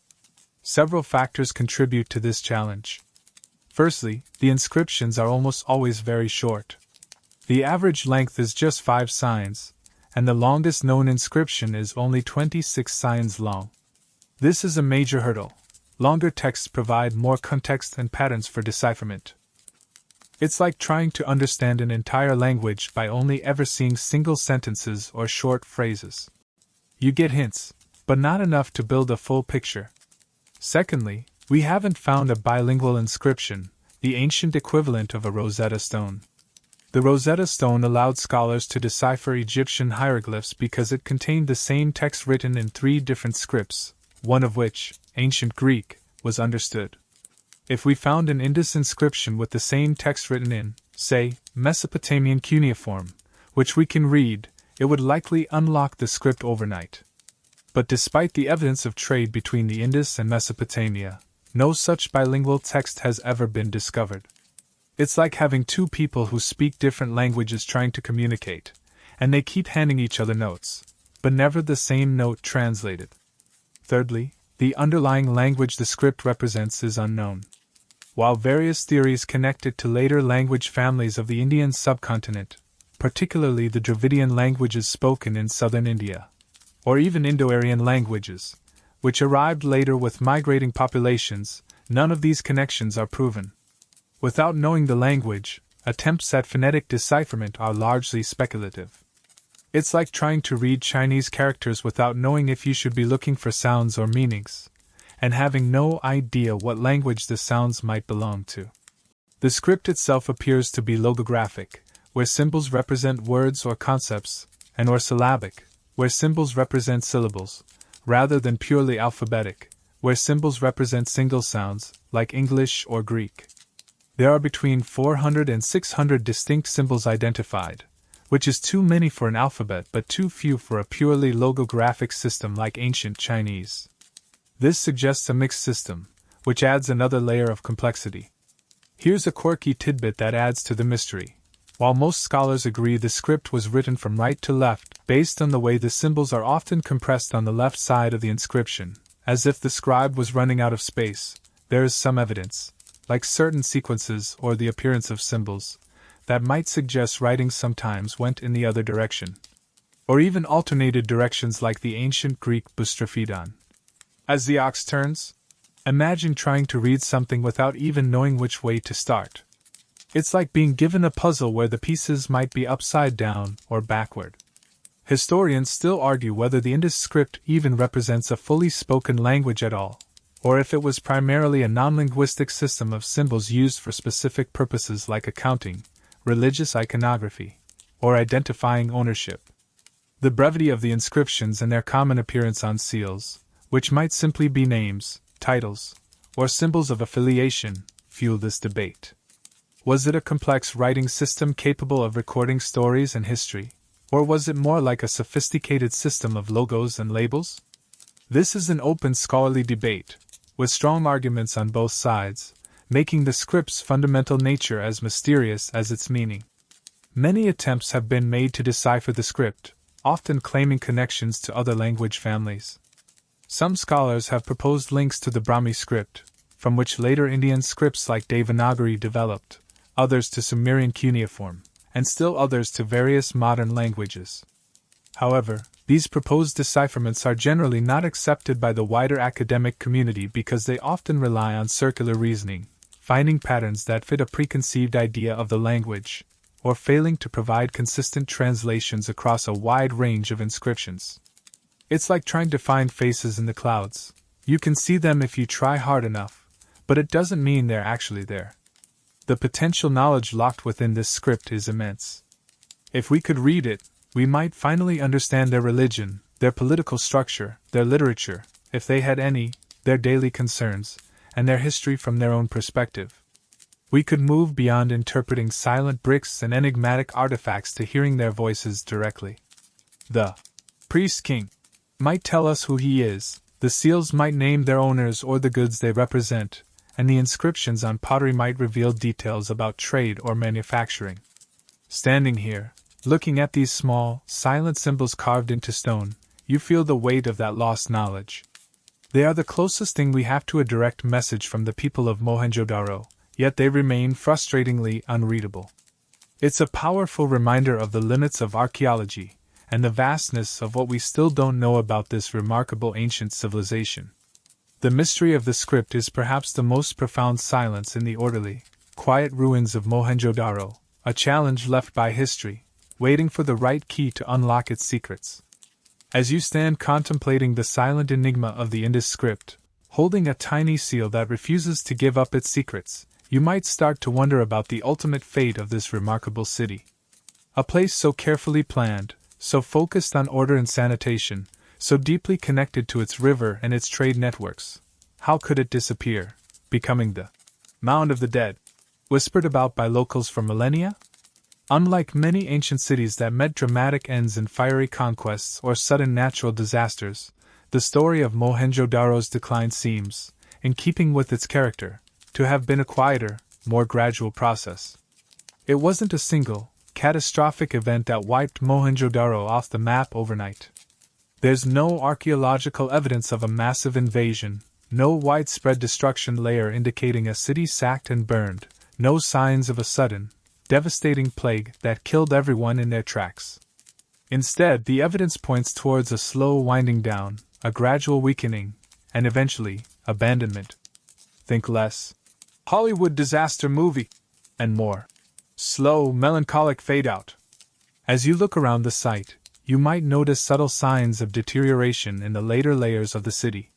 Several factors contribute to this challenge. Firstly, the inscriptions are almost always very short. The average length is just 5 signs, and the longest known inscription is only 26 signs long. This is a major hurdle. Longer texts provide more context and patterns for decipherment. It's like trying to understand an entire language by only ever seeing single sentences or short phrases. You get hints, but not enough to build a full picture. Secondly, we haven't found a bilingual inscription, the ancient equivalent of a Rosetta Stone. The Rosetta Stone allowed scholars to decipher Egyptian hieroglyphs because it contained the same text written in 3 different scripts, one of which, ancient Greek, was understood. If we found an Indus inscription with the same text written in, say, Mesopotamian cuneiform, which we can read, it would likely unlock the script overnight. But despite the evidence of trade between the Indus and Mesopotamia, no such bilingual text has ever been discovered. It's like having 2 people who speak different languages trying to communicate, and they keep handing each other notes, but never the same note translated. Thirdly, the underlying language the script represents is unknown. While various theories connect it to later language families of the Indian subcontinent, particularly the Dravidian languages spoken in southern India, or even Indo-Aryan languages, which arrived later with migrating populations, none of these connections are proven. Without knowing the language, attempts at phonetic decipherment are largely speculative. It's like trying to read Chinese characters without knowing if you should be looking for sounds or meanings, and having no idea what language the sounds might belong to. The script itself appears to be logographic, where symbols represent words or concepts, and or syllabic, where symbols represent syllables, rather than purely alphabetic, where symbols represent single sounds, like English or Greek. There are between 400 and 600 distinct symbols identified, which is too many for an alphabet but too few for a purely logographic system like ancient Chinese. This suggests a mixed system, which adds another layer of complexity. Here's a quirky tidbit that adds to the mystery. While most scholars agree the script was written from right to left, based on the way the symbols are often compressed on the left side of the inscription, as if the scribe was running out of space, there is some evidence, like certain sequences or the appearance of symbols, that might suggest writing sometimes went in the other direction, or even alternated directions like the ancient Greek boustrophodon. As the ox turns, Imagine trying to read something without even knowing which way to start. It's like being given a puzzle where the pieces might be upside down or backward. Historians still argue whether the Indus script even represents a fully spoken language at all, or if it was primarily a non-linguistic system of symbols used for specific purposes like accounting, religious iconography, or identifying ownership. The brevity of the inscriptions and their common appearance on seals, which might simply be names, titles, or symbols of affiliation, fuel this debate. Was it a complex writing system capable of recording stories and history, or was it more like a sophisticated system of logos and labels? This is an open scholarly debate, with strong arguments on both sides, making the script's fundamental nature as mysterious as its meaning. Many attempts have been made to decipher the script, often claiming connections to other language families. Some scholars have proposed links to the Brahmi script, from which later Indian scripts like Devanagari developed, others to Sumerian cuneiform, and still others to various modern languages. However, these proposed decipherments are generally not accepted by the wider academic community because they often rely on circular reasoning, finding patterns that fit a preconceived idea of the language, or failing to provide consistent translations across a wide range of inscriptions. It's like trying to find faces in the clouds. You can see them if you try hard enough, but it doesn't mean they're actually there. The potential knowledge locked within this script is immense. If we could read it, we might finally understand their religion, their political structure, their literature, if they had any, their daily concerns, and their history from their own perspective. We could move beyond interpreting silent bricks and enigmatic artifacts to hearing their voices directly. The priest king might tell us who he is, the seals might name their owners or the goods they represent, and the inscriptions on pottery might reveal details about trade or manufacturing. Standing here, looking at these small, silent symbols carved into stone, you feel the weight of that lost knowledge. They are the closest thing we have to a direct message from the people of Mohenjo-daro, yet they remain frustratingly unreadable. It's a powerful reminder of the limits of archaeology, and the vastness of what we still don't know about this remarkable ancient civilization. The mystery of the script is perhaps the most profound silence in the orderly, quiet ruins of Mohenjo-daro, a challenge left by history, waiting for the right key to unlock its secrets. As you stand contemplating the silent enigma of the Indus script, holding a tiny seal that refuses to give up its secrets, you might start to wonder about the ultimate fate of this remarkable city. A place so carefully planned, so focused on order and sanitation, so deeply connected to its river and its trade networks. How could it disappear, becoming the mound of the dead, whispered about by locals for millennia? Unlike many ancient cities that met dramatic ends in fiery conquests or sudden natural disasters, the story of Mohenjo-daro's decline seems, in keeping with its character, to have been a quieter, more gradual process. It wasn't a single, catastrophic event that wiped Mohenjo-daro off the map overnight. There's no archaeological evidence of a massive invasion, no widespread destruction layer indicating a city sacked and burned, no signs of a sudden, devastating plague that killed everyone in their tracks. Instead, the evidence points towards a slow winding down, a gradual weakening, and eventually, abandonment. Think less Hollywood disaster movie, and more slow, melancholic fade out. As you look around the site, you might notice subtle signs of deterioration in the later layers of the city.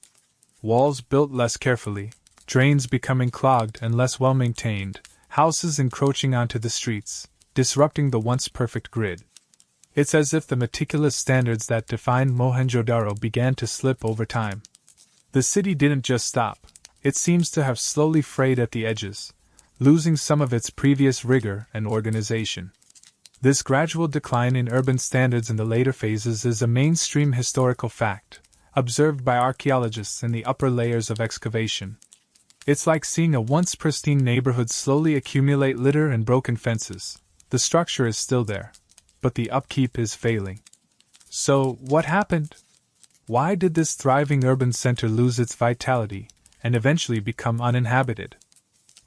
Walls built less carefully, drains becoming clogged and less well maintained, houses encroaching onto the streets, disrupting the once perfect grid. It's as if the meticulous standards that defined Mohenjo-daro began to slip over time. The city didn't just stop, it seems to have slowly frayed at the edges, losing some of its previous rigor and organization. This gradual decline in urban standards in the later phases is a mainstream historical fact, observed by archaeologists in the upper layers of excavation. It's like seeing a once pristine neighborhood slowly accumulate litter and broken fences. The structure is still there, but the upkeep is failing. So, what happened? Why did this thriving urban center lose its vitality and eventually become uninhabited?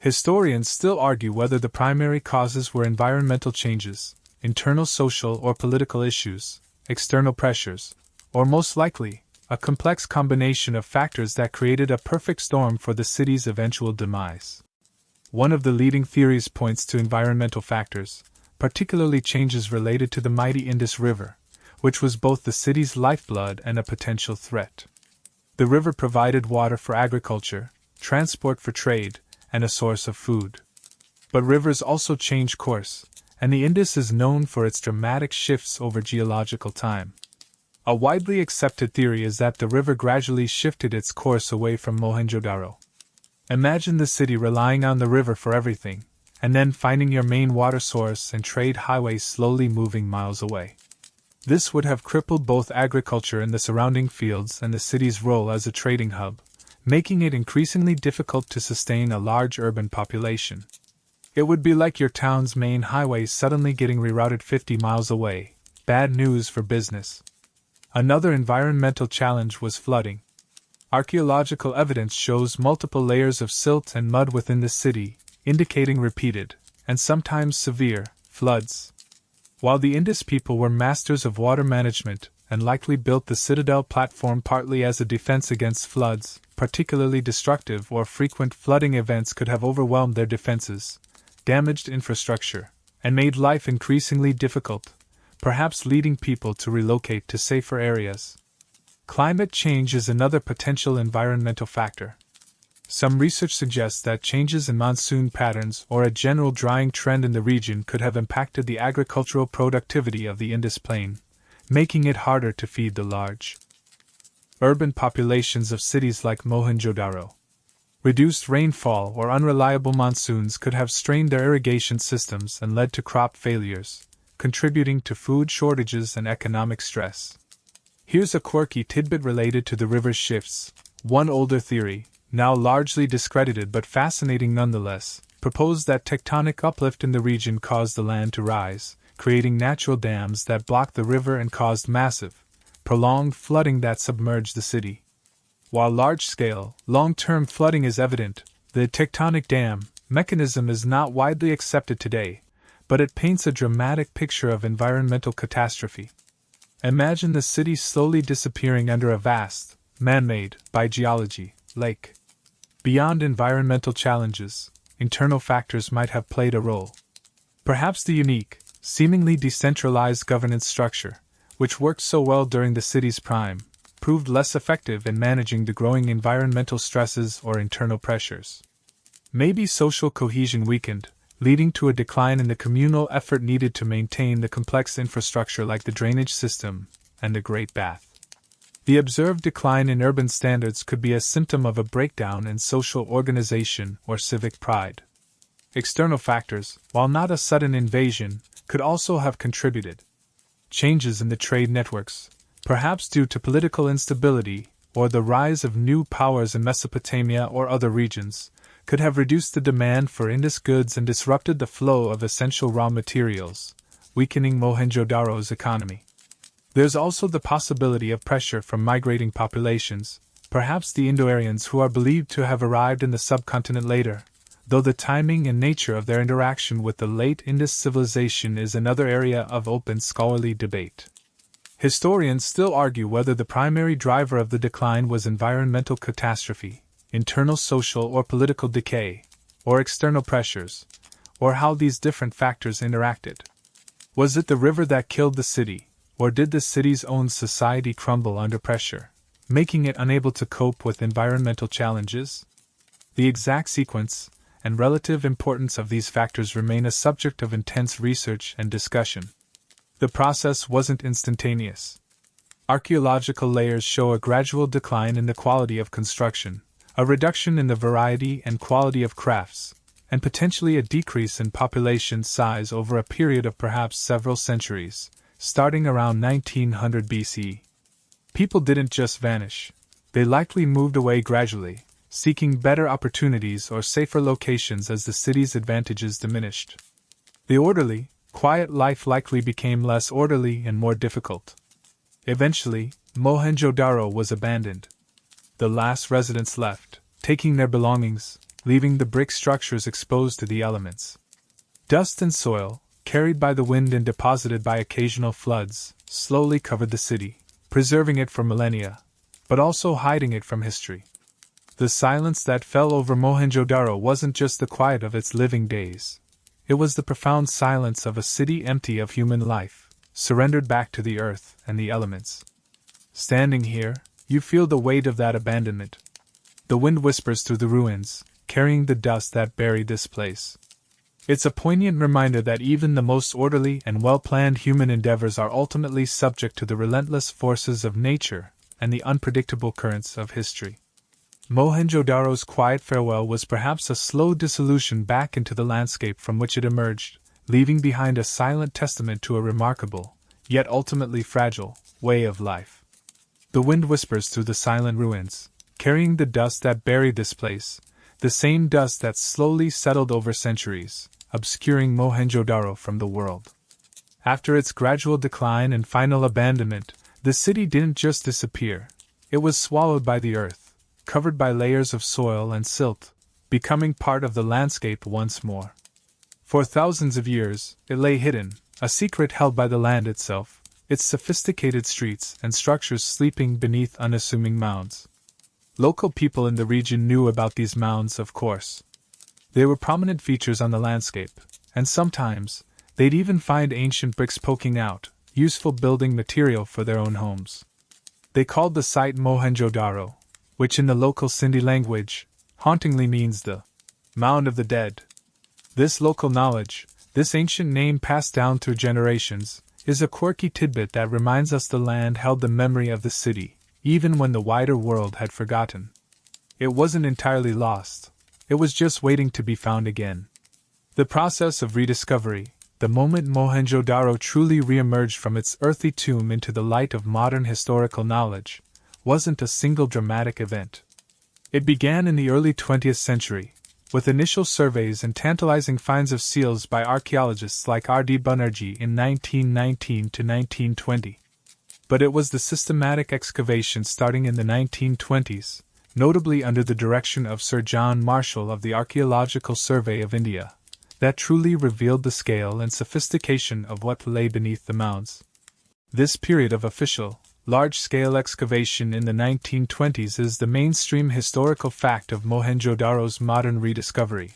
Historians still argue whether the primary causes were environmental changes, internal social or political issues, external pressures, or most likely, a complex combination of factors that created a perfect storm for the city's eventual demise. One of the leading theories points to environmental factors, particularly changes related to the mighty Indus River, which was both the city's lifeblood and a potential threat. The river provided water for agriculture, transport for trade, and a source of food. But rivers also change course, and the Indus is known for its dramatic shifts over geological time. A widely accepted theory is that the river gradually shifted its course away from Mohenjo-daro. Imagine the city relying on the river for everything, and then finding your main water source and trade highway slowly moving miles away. This would have crippled both agriculture in the surrounding fields and the city's role as a trading hub, making it increasingly difficult to sustain a large urban population. It would be like your town's main highway suddenly getting rerouted 50 miles away. Bad news for business. Another environmental challenge was flooding. Archaeological evidence shows multiple layers of silt and mud within the city, indicating repeated, and sometimes severe, floods. While the Indus people were masters of water management and likely built the citadel platform partly as a defense against floods, particularly destructive or frequent flooding events could have overwhelmed their defenses, damaged infrastructure, and made life increasingly difficult, perhaps leading people to relocate to safer areas. Climate change is another potential environmental factor. Some research suggests that changes in monsoon patterns or a general drying trend in the region could have impacted the agricultural productivity of the Indus Plain, making it harder to feed the large urban populations of cities like Mohenjo-daro. Reduced rainfall or unreliable monsoons could have strained their irrigation systems and led to crop failures, contributing to food shortages and economic stress. Here's a quirky tidbit related to the river's shifts. One older theory, now largely discredited but fascinating nonetheless, proposed that tectonic uplift in the region caused the land to rise, creating natural dams that blocked the river and caused massive, prolonged flooding that submerged the city. While large-scale, long-term flooding is evident, the tectonic dam mechanism is not widely accepted today, but it paints a dramatic picture of environmental catastrophe. Imagine the city slowly disappearing under a vast, man-made, by geology, lake. Beyond environmental challenges, internal factors might have played a role. Perhaps the unique, seemingly decentralized governance structure, which worked so well during the city's prime, proved less effective in managing the growing environmental stresses or internal pressures. Maybe social cohesion weakened, leading to a decline in the communal effort needed to maintain the complex infrastructure like the drainage system and the Great Bath. The observed decline in urban standards could be a symptom of a breakdown in social organization or civic pride. External factors, while not a sudden invasion, could also have contributed. Changes in the trade networks, perhaps due to political instability or the rise of new powers in Mesopotamia or other regions, could have reduced the demand for Indus goods and disrupted the flow of essential raw materials, weakening Mohenjo-daro's economy. There's also the possibility of pressure from migrating populations, perhaps the Indo-Aryans who are believed to have arrived in the subcontinent later, though the timing and nature of their interaction with the late Indus civilization is another area of open scholarly debate. Historians still argue whether the primary driver of the decline was environmental catastrophe, internal social or political decay, or external pressures, or how these different factors interacted. Was it the river that killed the city, or did the city's own society crumble under pressure, making it unable to cope with environmental challenges? The exact sequence and relative importance of these factors remain a subject of intense research and discussion. The process wasn't instantaneous. Archaeological layers show a gradual decline in the quality of construction, a reduction in the variety and quality of crafts, and potentially a decrease in population size over a period of perhaps several centuries, starting around 1900 BC. People didn't just vanish. They likely moved away gradually, seeking better opportunities or safer locations as the city's advantages diminished. The orderly, quiet life likely became less orderly and more difficult. Eventually, Mohenjo-daro was abandoned. The last residents left, taking their belongings, leaving the brick structures exposed to the elements. Dust and soil, carried by the wind and deposited by occasional floods, slowly covered the city, preserving it for millennia. but also hiding it from history. The silence that fell over Mohenjo-daro wasn't just the quiet of its living days. It was the profound silence of a city empty of human life, surrendered back to the earth and the elements. Standing here, you feel the weight of that abandonment. The wind whispers through the ruins, carrying the dust that buried this place. It's a poignant reminder that even the most orderly and well-planned human endeavors are ultimately subject to the relentless forces of nature and the unpredictable currents of history. Mohenjo-daro's quiet farewell was perhaps a slow dissolution back into the landscape from which it emerged, leaving behind a silent testament to a remarkable, yet ultimately fragile, way of life. The wind whispers through the silent ruins, carrying the dust that buried this place, the same dust that slowly settled over centuries, obscuring Mohenjo-daro from the world. After its gradual decline and final abandonment, the city didn't just disappear. It was swallowed by the earth, covered by layers of soil and silt, becoming part of the landscape once more. For thousands of years, it lay hidden, a secret held by the land itself, its sophisticated streets and structures sleeping beneath unassuming mounds. Local people in the region knew about these mounds, of course. They were prominent features on the landscape, and sometimes, they'd even find ancient bricks poking out, useful building material for their own homes. They called the site Mohenjo-daro, which in the local Sindhi language, hauntingly means the mound of the dead. This local knowledge, this ancient name passed down through generations, is a quirky tidbit that reminds us the land held the memory of the city, even when the wider world had forgotten. It wasn't entirely lost. It was just waiting to be found again. The process of rediscovery, the moment Mohenjo-daro truly re-emerged from its earthy tomb into the light of modern historical knowledge, wasn't a single dramatic event. It began in the early 20th century, with initial surveys and tantalizing finds of seals by archaeologists like R.D. Banerjee in 1919 to 1920. But it was the systematic excavation starting in the 1920s, notably under the direction of Sir John Marshall of the Archaeological Survey of India, that truly revealed the scale and sophistication of what lay beneath the mounds. This period of official, large-scale excavation in the 1920s is the mainstream historical fact of Mohenjo-daro's modern rediscovery,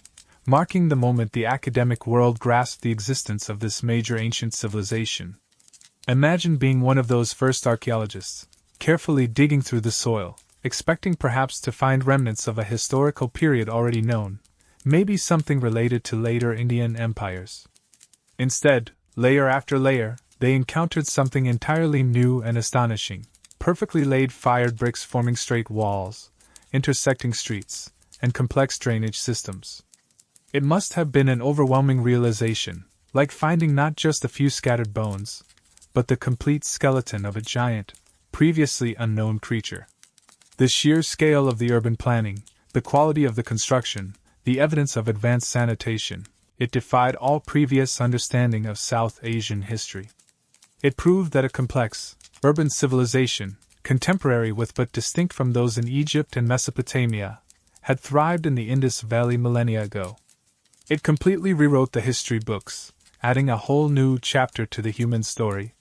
marking the moment the academic world grasped the existence of this major ancient civilization. Imagine being one of those first archaeologists, carefully digging through the soil, expecting perhaps to find remnants of a historical period already known, maybe something related to later Indian empires. Instead, layer after layer, they encountered something entirely new and astonishing: perfectly laid fired bricks forming straight walls, intersecting streets, and complex drainage systems. It must have been an overwhelming realization, like finding not just a few scattered bones, but the complete skeleton of a giant, previously unknown creature. The sheer scale of the urban planning, the quality of the construction, the evidence of advanced sanitation, it defied all previous understanding of South Asian history. It proved that a complex, urban civilization, contemporary with but distinct from those in Egypt and Mesopotamia, had thrived in the Indus Valley millennia ago. It completely rewrote the history books, adding a whole new chapter to the human story.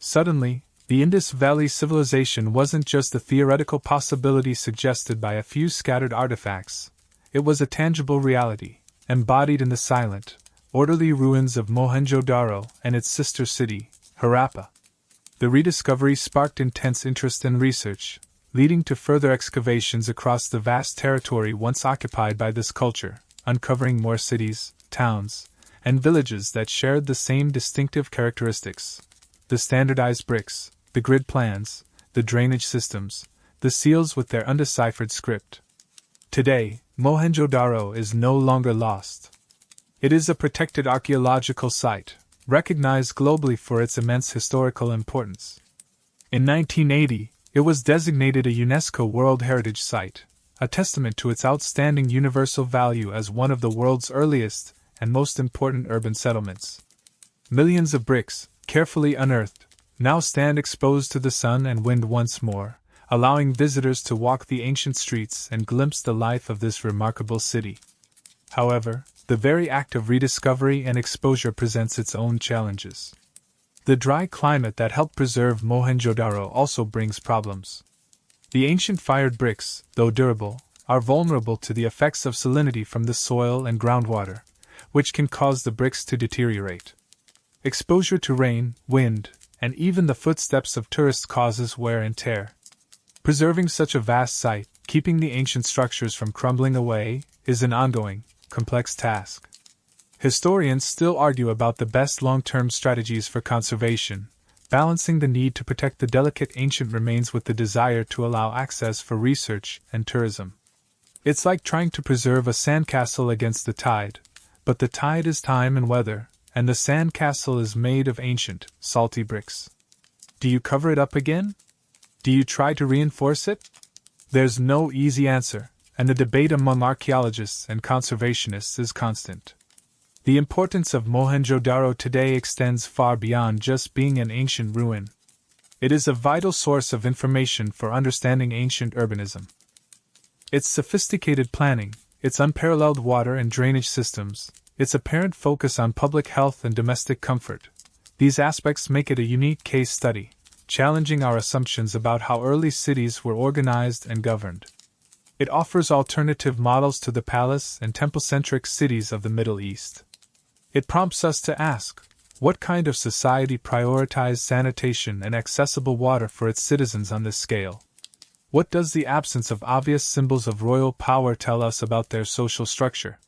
Suddenly, the Indus Valley Civilization wasn't just a theoretical possibility suggested by a few scattered artifacts. It was a tangible reality, embodied in the silent, orderly ruins of Mohenjo-daro and its sister city, Harappa. The rediscovery sparked intense interest and research, leading to further excavations across the vast territory once occupied by this culture, uncovering more cities, towns, and villages that shared the same distinctive characteristics: the standardized bricks, the grid plans, the drainage systems, the seals with their undeciphered script. Today, Mohenjo-daro is no longer lost. It is a protected archaeological site, recognized globally for its immense historical importance. In 1980, it was designated a UNESCO World Heritage Site, a testament to its outstanding universal value as one of the world's earliest and most important urban settlements. Millions of bricks, carefully unearthed, now stand exposed to the sun and wind once more, allowing visitors to walk the ancient streets and glimpse the life of this remarkable city. However, the very act of rediscovery and exposure presents its own challenges. The dry climate that helped preserve Mohenjo-daro also brings problems. The ancient fired bricks, though durable, are vulnerable to the effects of salinity from the soil and groundwater, which can cause the bricks to deteriorate. Exposure to rain, wind, and even the footsteps of tourists causes wear and tear. Preserving such a vast site, keeping the ancient structures from crumbling away, is an ongoing, complex task. Historians still argue about the best long-term strategies for conservation, balancing the need to protect the delicate ancient remains with the desire to allow access for research and tourism. It's like trying to preserve a sandcastle against the tide, but the tide is time and weather, and the sandcastle is made of ancient, salty bricks. Do you cover it up again? Do you try to reinforce it? There's no easy answer, and the debate among archaeologists and conservationists is constant. The importance of Mohenjo-daro today extends far beyond just being an ancient ruin. It is a vital source of information for understanding ancient urbanism. Its sophisticated planning, its unparalleled water and drainage systems, its apparent focus on public health and domestic comfort, these aspects make it a unique case study, challenging our assumptions about how early cities were organized and governed. It offers alternative models to the palace and temple-centric cities of the Middle East. It prompts us to ask, what kind of society prioritized sanitation and accessible water for its citizens on this scale? What does the absence of obvious symbols of royal power tell us about their social structure?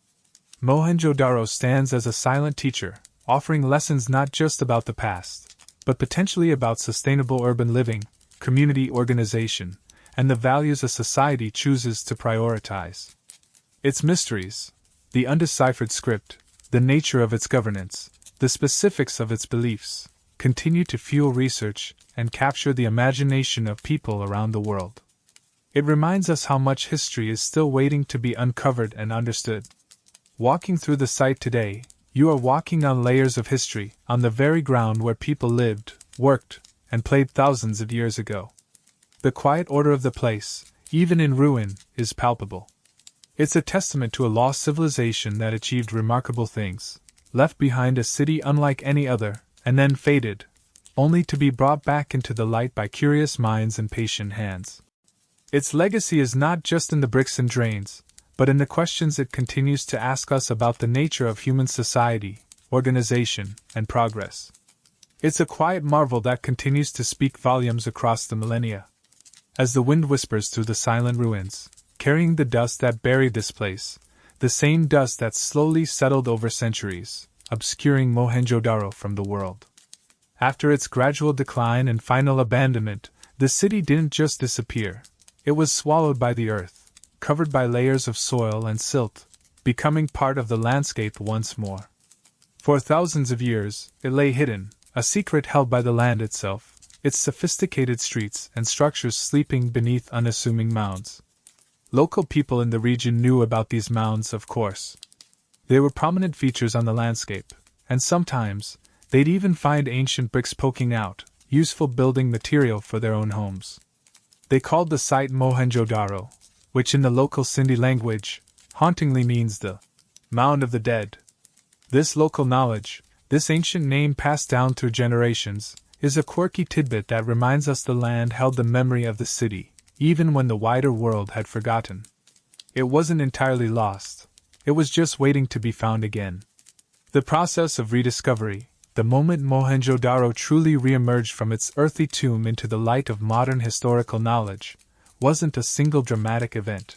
Mohenjo-daro stands as a silent teacher, offering lessons not just about the past, but potentially about sustainable urban living, community organization, and the values a society chooses to prioritize. Its mysteries, the undeciphered script, the nature of its governance, the specifics of its beliefs, continue to fuel research and capture the imagination of people around the world. It reminds us how much history is still waiting to be uncovered and understood. Walking through the site today, you are walking on layers of history, on the very ground where people lived, worked, and played thousands of years ago. The quiet order of the place, even in ruin, is palpable. It's a testament to a lost civilization that achieved remarkable things, left behind a city unlike any other, and then faded, only to be brought back into the light by curious minds and patient hands. Its legacy is not just in the bricks and drains, but in the questions it continues to ask us about the nature of human society, organization, and progress. It's a quiet marvel that continues to speak volumes across the millennia. As the wind whispers through the silent ruins, carrying the dust that buried this place, the same dust that slowly settled over centuries, obscuring Mohenjo-daro from the world. After its gradual decline and final abandonment, the city didn't just disappear. It was swallowed by the earth, covered by layers of soil and silt, becoming part of the landscape once more. For thousands of years, it lay hidden, a secret held by the land itself, its sophisticated streets and structures sleeping beneath unassuming mounds. Local people in the region knew about these mounds, of course. They were prominent features on the landscape, and sometimes, they'd even find ancient bricks poking out, useful building material for their own homes. They called the site Mohenjo-daro, which in the local Sindhi language, hauntingly means the mound of the dead. This local knowledge, this ancient name passed down through generations, is a quirky tidbit that reminds us the land held the memory of the city, even when the wider world had forgotten. It wasn't entirely lost. It was just waiting to be found again. The process of rediscovery, the moment Mohenjo-daro truly re-emerged from its earthy tomb into the light of modern historical knowledge, wasn't a single dramatic event.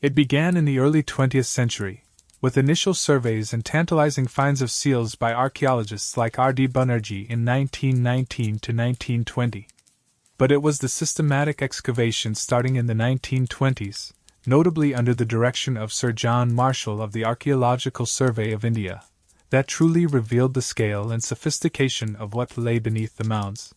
It began in the early 20th century, with initial surveys and tantalizing finds of seals by archaeologists like R.D. Banerjee in 1919 to 1920. But it was the systematic excavation starting in the 1920s, notably under the direction of Sir John Marshall of the Archaeological Survey of India, that truly revealed the scale and sophistication of what lay beneath the mounds.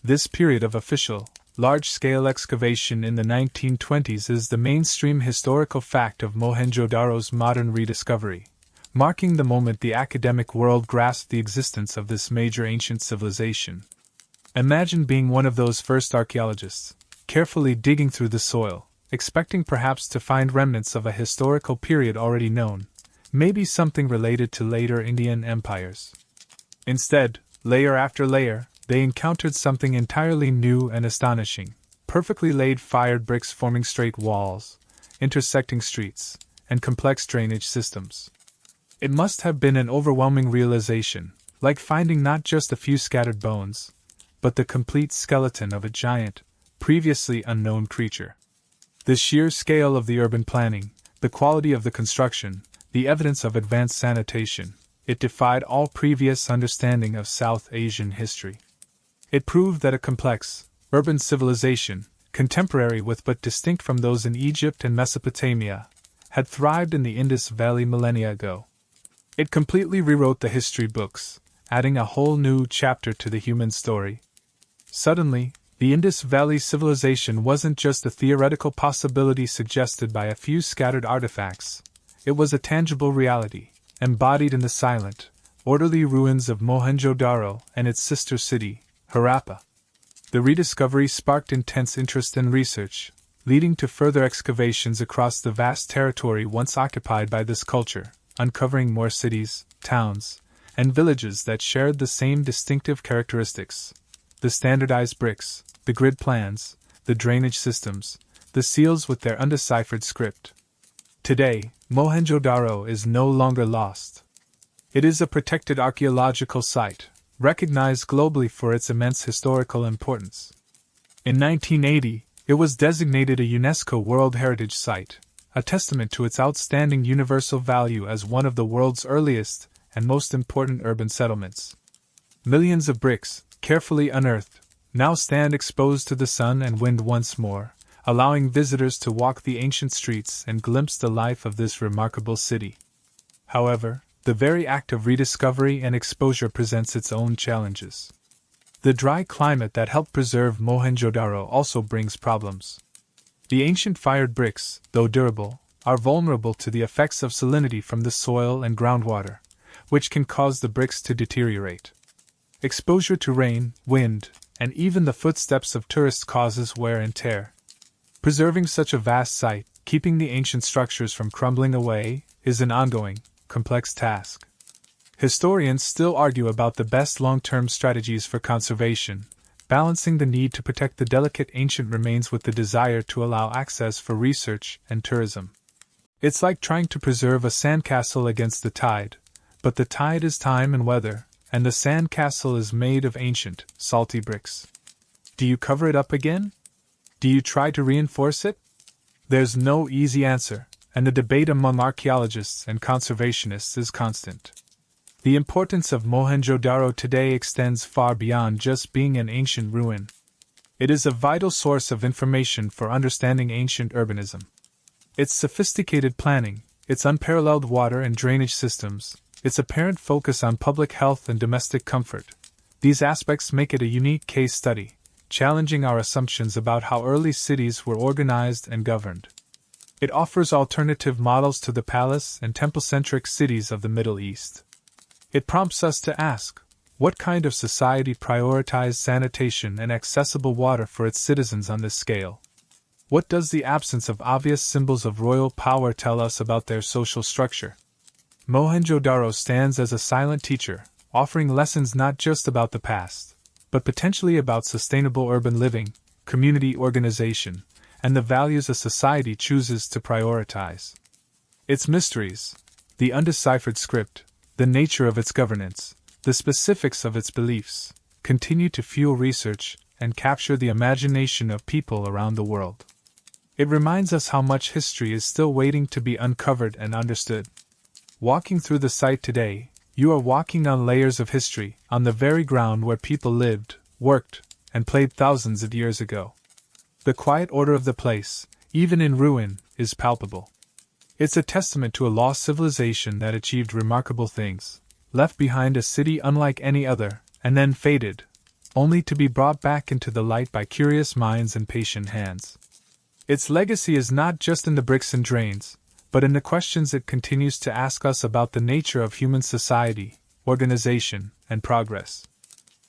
This period of official, large-scale excavation in the 1920s is the mainstream historical fact of Mohenjo-daro's modern rediscovery, marking the moment the academic world grasped the existence of this major ancient civilization. Imagine being one of those first archaeologists, carefully digging through the soil, expecting perhaps to find remnants of a historical period already known, maybe something related to later Indian empires. Instead, layer after layer, they encountered something entirely new and astonishing, perfectly laid fired bricks forming straight walls, intersecting streets, and complex drainage systems. It must have been an overwhelming realization, like finding not just a few scattered bones, but the complete skeleton of a giant, previously unknown creature. The sheer scale of the urban planning, the quality of the construction, the evidence of advanced sanitation, it defied all previous understanding of South Asian history. It proved that a complex, urban civilization, contemporary with but distinct from those in Egypt and Mesopotamia, had thrived in the Indus Valley millennia ago. It completely rewrote the history books, adding a whole new chapter to the human story. Suddenly, the Indus Valley Civilization wasn't just a theoretical possibility suggested by a few scattered artifacts. It was a tangible reality, embodied in the silent, orderly ruins of Mohenjo-daro and its sister city, Harappa. The rediscovery sparked intense interest and research, leading to further excavations across the vast territory once occupied by this culture, uncovering more cities, towns, and villages that shared the same distinctive characteristics: the standardized bricks, the grid plans, the drainage systems, the seals with their undeciphered script. Today, Mohenjo-daro is no longer lost. It is a protected archaeological site, recognized globally for its immense historical importance. In 1980, it was designated a UNESCO World Heritage Site, a testament to its outstanding universal value as one of the world's earliest and most important urban settlements. Millions of bricks, carefully unearthed, now stand exposed to the sun and wind once more, allowing visitors to walk the ancient streets and glimpse the life of this remarkable city. However, the very act of rediscovery and exposure presents its own challenges. The dry climate that helped preserve Mohenjo-daro also brings problems. The ancient fired bricks, though durable, are vulnerable to the effects of salinity from the soil and groundwater, which can cause the bricks to deteriorate. Exposure to rain, wind, and even the footsteps of tourists causes wear and tear. Preserving such a vast site, keeping the ancient structures from crumbling away, is an ongoing, complex task. Historians still argue about the best long-term strategies for conservation, balancing the need to protect the delicate ancient remains with the desire to allow access for research and tourism. It's like trying to preserve a sandcastle against the tide, but the tide is time and weather, and the sandcastle is made of ancient, salty bricks. Do you cover it up again? Do you try to reinforce it? There's no easy answer, and the debate among archaeologists and conservationists is constant. The importance of Mohenjo-daro today extends far beyond just being an ancient ruin. It is a vital source of information for understanding ancient urbanism. Its sophisticated planning, its unparalleled water and drainage systems, its apparent focus on public health and domestic comfort, these aspects make it a unique case study, challenging our assumptions about how early cities were organized and governed. It offers alternative models to the palace and temple-centric cities of the Middle East. It prompts us to ask, what kind of society prioritized sanitation and accessible water for its citizens on this scale? What does the absence of obvious symbols of royal power tell us about their social structure? Mohenjo-daro stands as a silent teacher, offering lessons not just about the past, but potentially about sustainable urban living, community organization, and the values a society chooses to prioritize. Its mysteries, the undeciphered script, the nature of its governance, the specifics of its beliefs, continue to fuel research and capture the imagination of people around the world. It reminds us how much history is still waiting to be uncovered and understood. Walking through the site today, you are walking on layers of history, on the very ground where people lived, worked, and played thousands of years ago. The quiet order of the place, even in ruin, is palpable. It's a testament to a lost civilization that achieved remarkable things, left behind a city unlike any other, and then faded, only to be brought back into the light by curious minds and patient hands. Its legacy is not just in the bricks and drains, but in the questions it continues to ask us about the nature of human society, organization, and progress.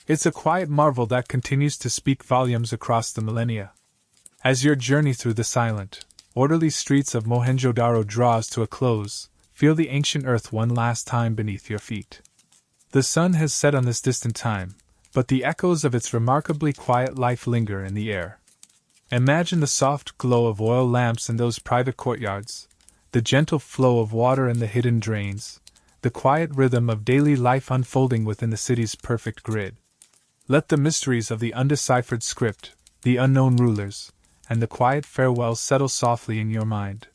It's a quiet marvel that continues to speak volumes across the millennia. As your journey through the silent, orderly streets of Mohenjo-daro draws to a close, feel the ancient earth one last time beneath your feet. The sun has set on this distant time, but the echoes of its remarkably quiet life linger in the air. Imagine the soft glow of oil lamps in those private courtyards, the gentle flow of water in the hidden drains, the quiet rhythm of daily life unfolding within the city's perfect grid. Let the mysteries of the undeciphered script, the unknown rulers, and the quiet farewells settle softly in your mind.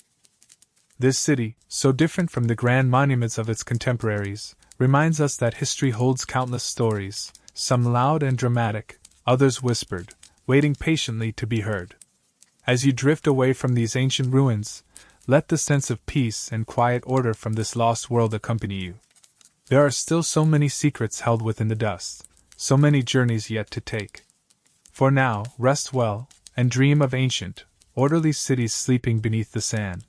This city, so different from the grand monuments of its contemporaries, reminds us that history holds countless stories, some loud and dramatic, others whispered, waiting patiently to be heard. As you drift away from these ancient ruins, let the sense of peace and quiet order from this lost world accompany you. There are still so many secrets held within the dust, so many journeys yet to take. For now, rest well, and dream of ancient, orderly cities sleeping beneath the sand.